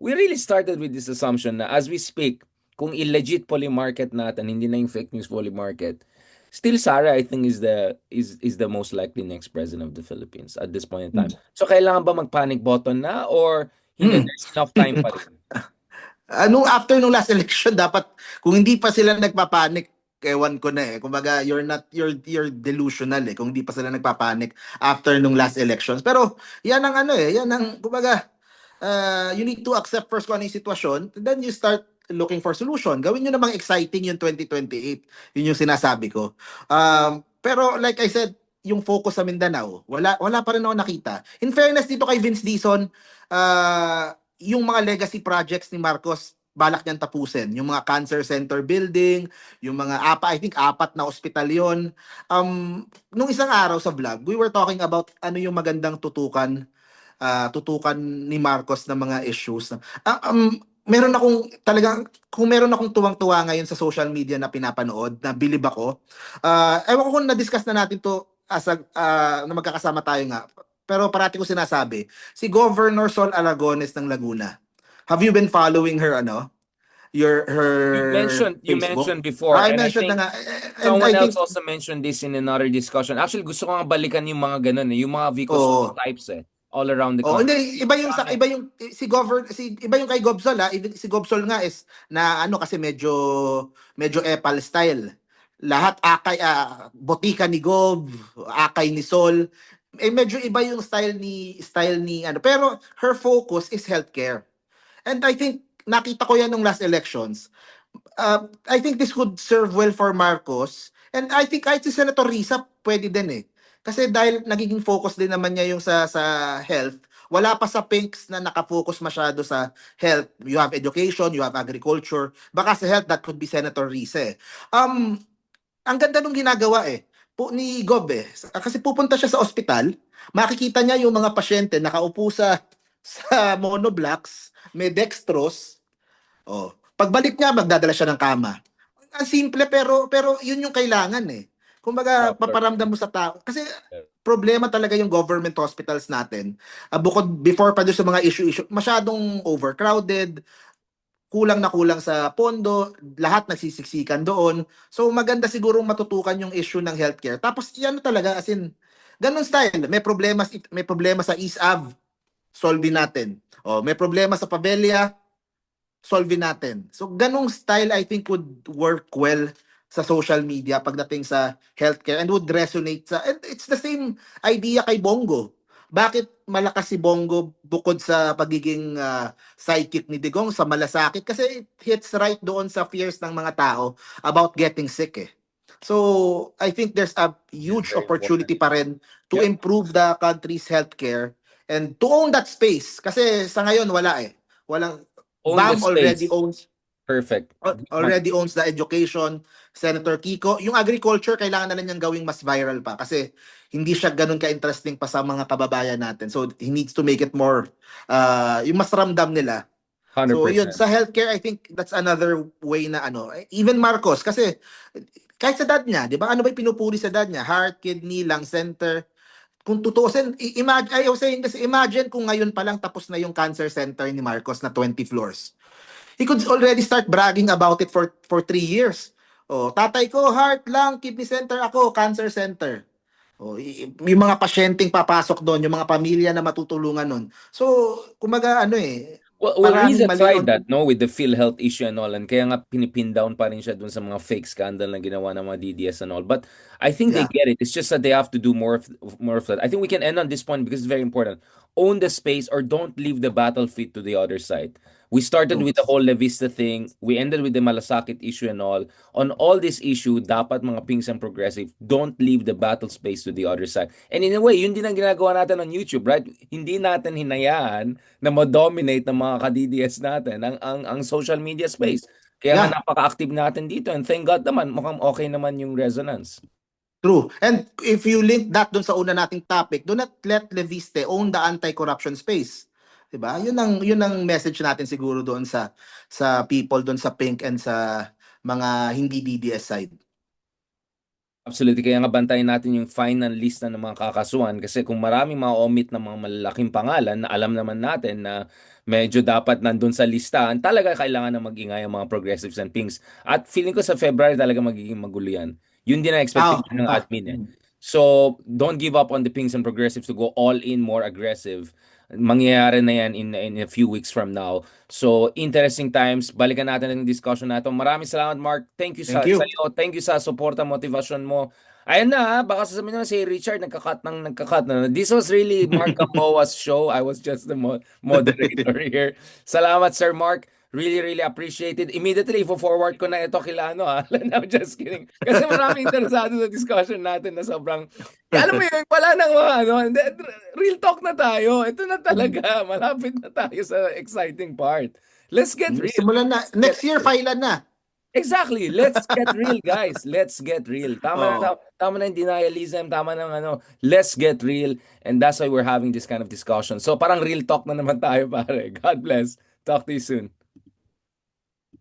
A: we really started with this assumption na as we speak, kung illegit poly market natin, hindi na yung fake news poly market, still Sara I think is the most likely next president of the Philippines at this point in time. So kailangan ba mag-panic button na or hindi
B: Hmm.
A: there's enough time pa rin?
B: After nung last election, dapat kung hindi pa sila nagpapanik, ewan ko na eh. Kumbaga, you're delusional eh kung hindi pa sila nagpapanik after nung last elections. Pero yan ang yan ang kumbaga you need to accept first kung ano yung sitwasyon, then you start looking for solution. Gawin nyo namang exciting yung 2028. Yun yung sinasabi ko. Pero like I said, yung focus sa Mindanao, wala pa rin ako nakita. In fairness dito kay Vince Dizon, yung mga legacy projects ni Marcos, balak niyang tapusin. Yung mga cancer center building, yung mga I think apat na ospital yon. Nung isang araw sa vlog, we were talking about ano yung magandang tutukan ni Marcos na mga issues. Meron akong talagang kung meron akong tuwang-tuwa ngayon sa social media na pinapanood, na bilib ako. Ewan ko kung na-discuss na natin to as na magkakasama tayo nga. pero parati ko sinasabi, si Governor Sol Aragones ng Laguna. Have you been following her her
A: You
B: Facebook?
A: mentioned before,
B: I
A: and I
B: mentioned na
A: think
B: nga, and
A: someone
B: I
A: else
B: think,
A: also mentioned this in another discussion. Actually, gusto ko nga balikan yung mga ganun eh, yung mga Vicosono
B: oh,
A: types eh, all around the
B: oh,
A: country.
B: hindi,
A: Dami.
B: iba yung iba yung kay Gobsol ha. Si Gobsol nga is na ano kasi medyo epal style. Lahat akay botika ni Gob, akay ni Sol. Eh medyo iba yung style ni ano, pero her focus is healthcare. And I think nakita ko yan nung last elections. I think this would serve well for Marcos. And I think kahit si Senator Risa, pwede din eh. Kasi dahil nagiging focus din naman niya yung sa health, wala pa sa Pinks na nakafocus masyado sa health. You have education, you have agriculture. Baka sa health, that could be Senator Risa eh. Um, ang ganda nung ginagawa eh. Ni Gob eh. Kasi pupunta siya sa ospital, makikita niya yung mga pasyente nakaupo sa monoblocks, may dextrose. Oh, pagbalik niya magdadala siya ng kama. Ang simple pero yun yung kailangan eh. Kumbaga
A: Proper.
B: paparamdam mo sa tao kasi problema talaga yung government hospitals natin. Bukod before pa doon sa mga issue masyadong overcrowded, kulang sa pondo, lahat nagsisiksikan doon. So maganda sigurong matutukan yung issue ng healthcare. Tapos yan talaga as in ganun style. May problema sa East Ave, solve natin. Oh, may problema sa Pabella, solve natin. So ganong style I think would work well sa social media pagdating sa healthcare and would resonate and it's the same idea kay Bongo. Bakit malakas si Bongo bukod sa pagiging sidekick ni Digong sa malasakit? Kasi it hits right doon sa fears ng mga tao about getting sick eh. So, I think there's a
A: This is
B: huge
A: very important.
B: opportunity pa rin to
A: Yep.
B: improve the country's healthcare and to own that space. Kasi sa ngayon, wala eh. Walang,
A: Own the
B: BAM already
A: space.
B: owns
A: Perfect. Good one.
B: already owns the education, Senator Kiko. Yung agriculture, kailangan na lang niyang gawing mas viral pa kasi hindi siya ganun ka-interesting pa sa mga kababayan natin. So, he needs to make it more, yung mas ramdam nila. So, yun,
A: 100%.
B: sa healthcare, I think that's another way na ano. Even Marcos, kasi kahit sa dad niya, di ba? Ano ba yung pinupuri sa dad niya? Heart, kidney, lung center. Kung tutuusin, imagine, I was saying kasi imagine kung ngayon pa lang tapos na yung cancer center ni Marcos na 20 floors. He could already start bragging about it for 3 years. Oh, tatay ko, heart, lung, kidney center ako, cancer center. Oh, yung mga pasyenteng papasok doon, yung mga pamilya na matutulungan nun. So, kumaga ano eh,
A: Well,
B: maraming
A: Riza
B: mali
A: tried
B: on.
A: that, no? With the PhilHealth issue and all. And kaya nga pinipin down pa rin siya dun sa mga fake scandal na ginawa ng mga DDS and all. But I think they
B: Yeah.
A: get it. It's just that they have to do more of that. I think we can end on this point because it's very important. Own the space or don't leave the battlefield to the other side. We started
B: True.
A: with the whole Levista thing. We ended with the Malasakit issue and all. On all this issue, dapat mga Pinks and Progressive, don't leave the battle space to the other side. And in a way, yun din ang ginagawa natin on YouTube, right? Hindi natin hinayaan na ma-dominate ng mga ka-DDS natin ang social media space. Kaya nga
B: Yeah.
A: napaka-active natin dito and thank God naman mukhang okay naman yung resonance.
B: True. And if you link that dun sa una nating topic, do not let Leviste own the anti-corruption space. 'Di ba? Yun ang message natin siguro doon sa people doon sa Pink and sa mga hindi DDS side.
A: Absolutely. Kaya nga bantayan natin yung final list ng mga kakasuhan kasi kung maraming ma-omit ng mga malalaking pangalan na alam naman natin na medyo dapat nandun sa listahan, talaga kailangan na mag-ingay ang mga progressives and pinks. At feeling ko sa February talaga magiging magulo yan. Yun din ang
B: Ah,
A: expectation ng
B: ah.
A: admin eh. So, don't give up on the pinks and progressives to go all in, more aggressive. Mangyayari na yan in a few weeks from now. So, interesting times. Balikan natin ang discussion na ito. Maraming salamat, Mark. Thank you
B: Thank
A: sa
B: you.
A: iyo. Thank you sa suporta, motivation mo. Ayan na, baka sasabihin naman si Richard nagka-cut na. This was really Mark Gamboa's show. I was just the moderator here. Salamat, Sir Mark. Really, really appreciated. Immediately, forward ko na ito kila ano ha. No, just kidding. Kasi maraming interesado sa discussion natin na sobrang, alam mo yun, wala nang mga ano, real talk na tayo. Ito na talaga, malapit na tayo sa exciting part. Let's get real.
B: Simulan na.
A: Let's get
B: Next year,
A: real.
B: filean na.
A: Exactly. Let's get real, guys. Let's get real.
B: Oh.
A: Tama na yung denialism, tama na ano. Let's get real. And that's why we're having this kind of discussion. So parang real talk na naman tayo, pare. God bless. Talk to you soon.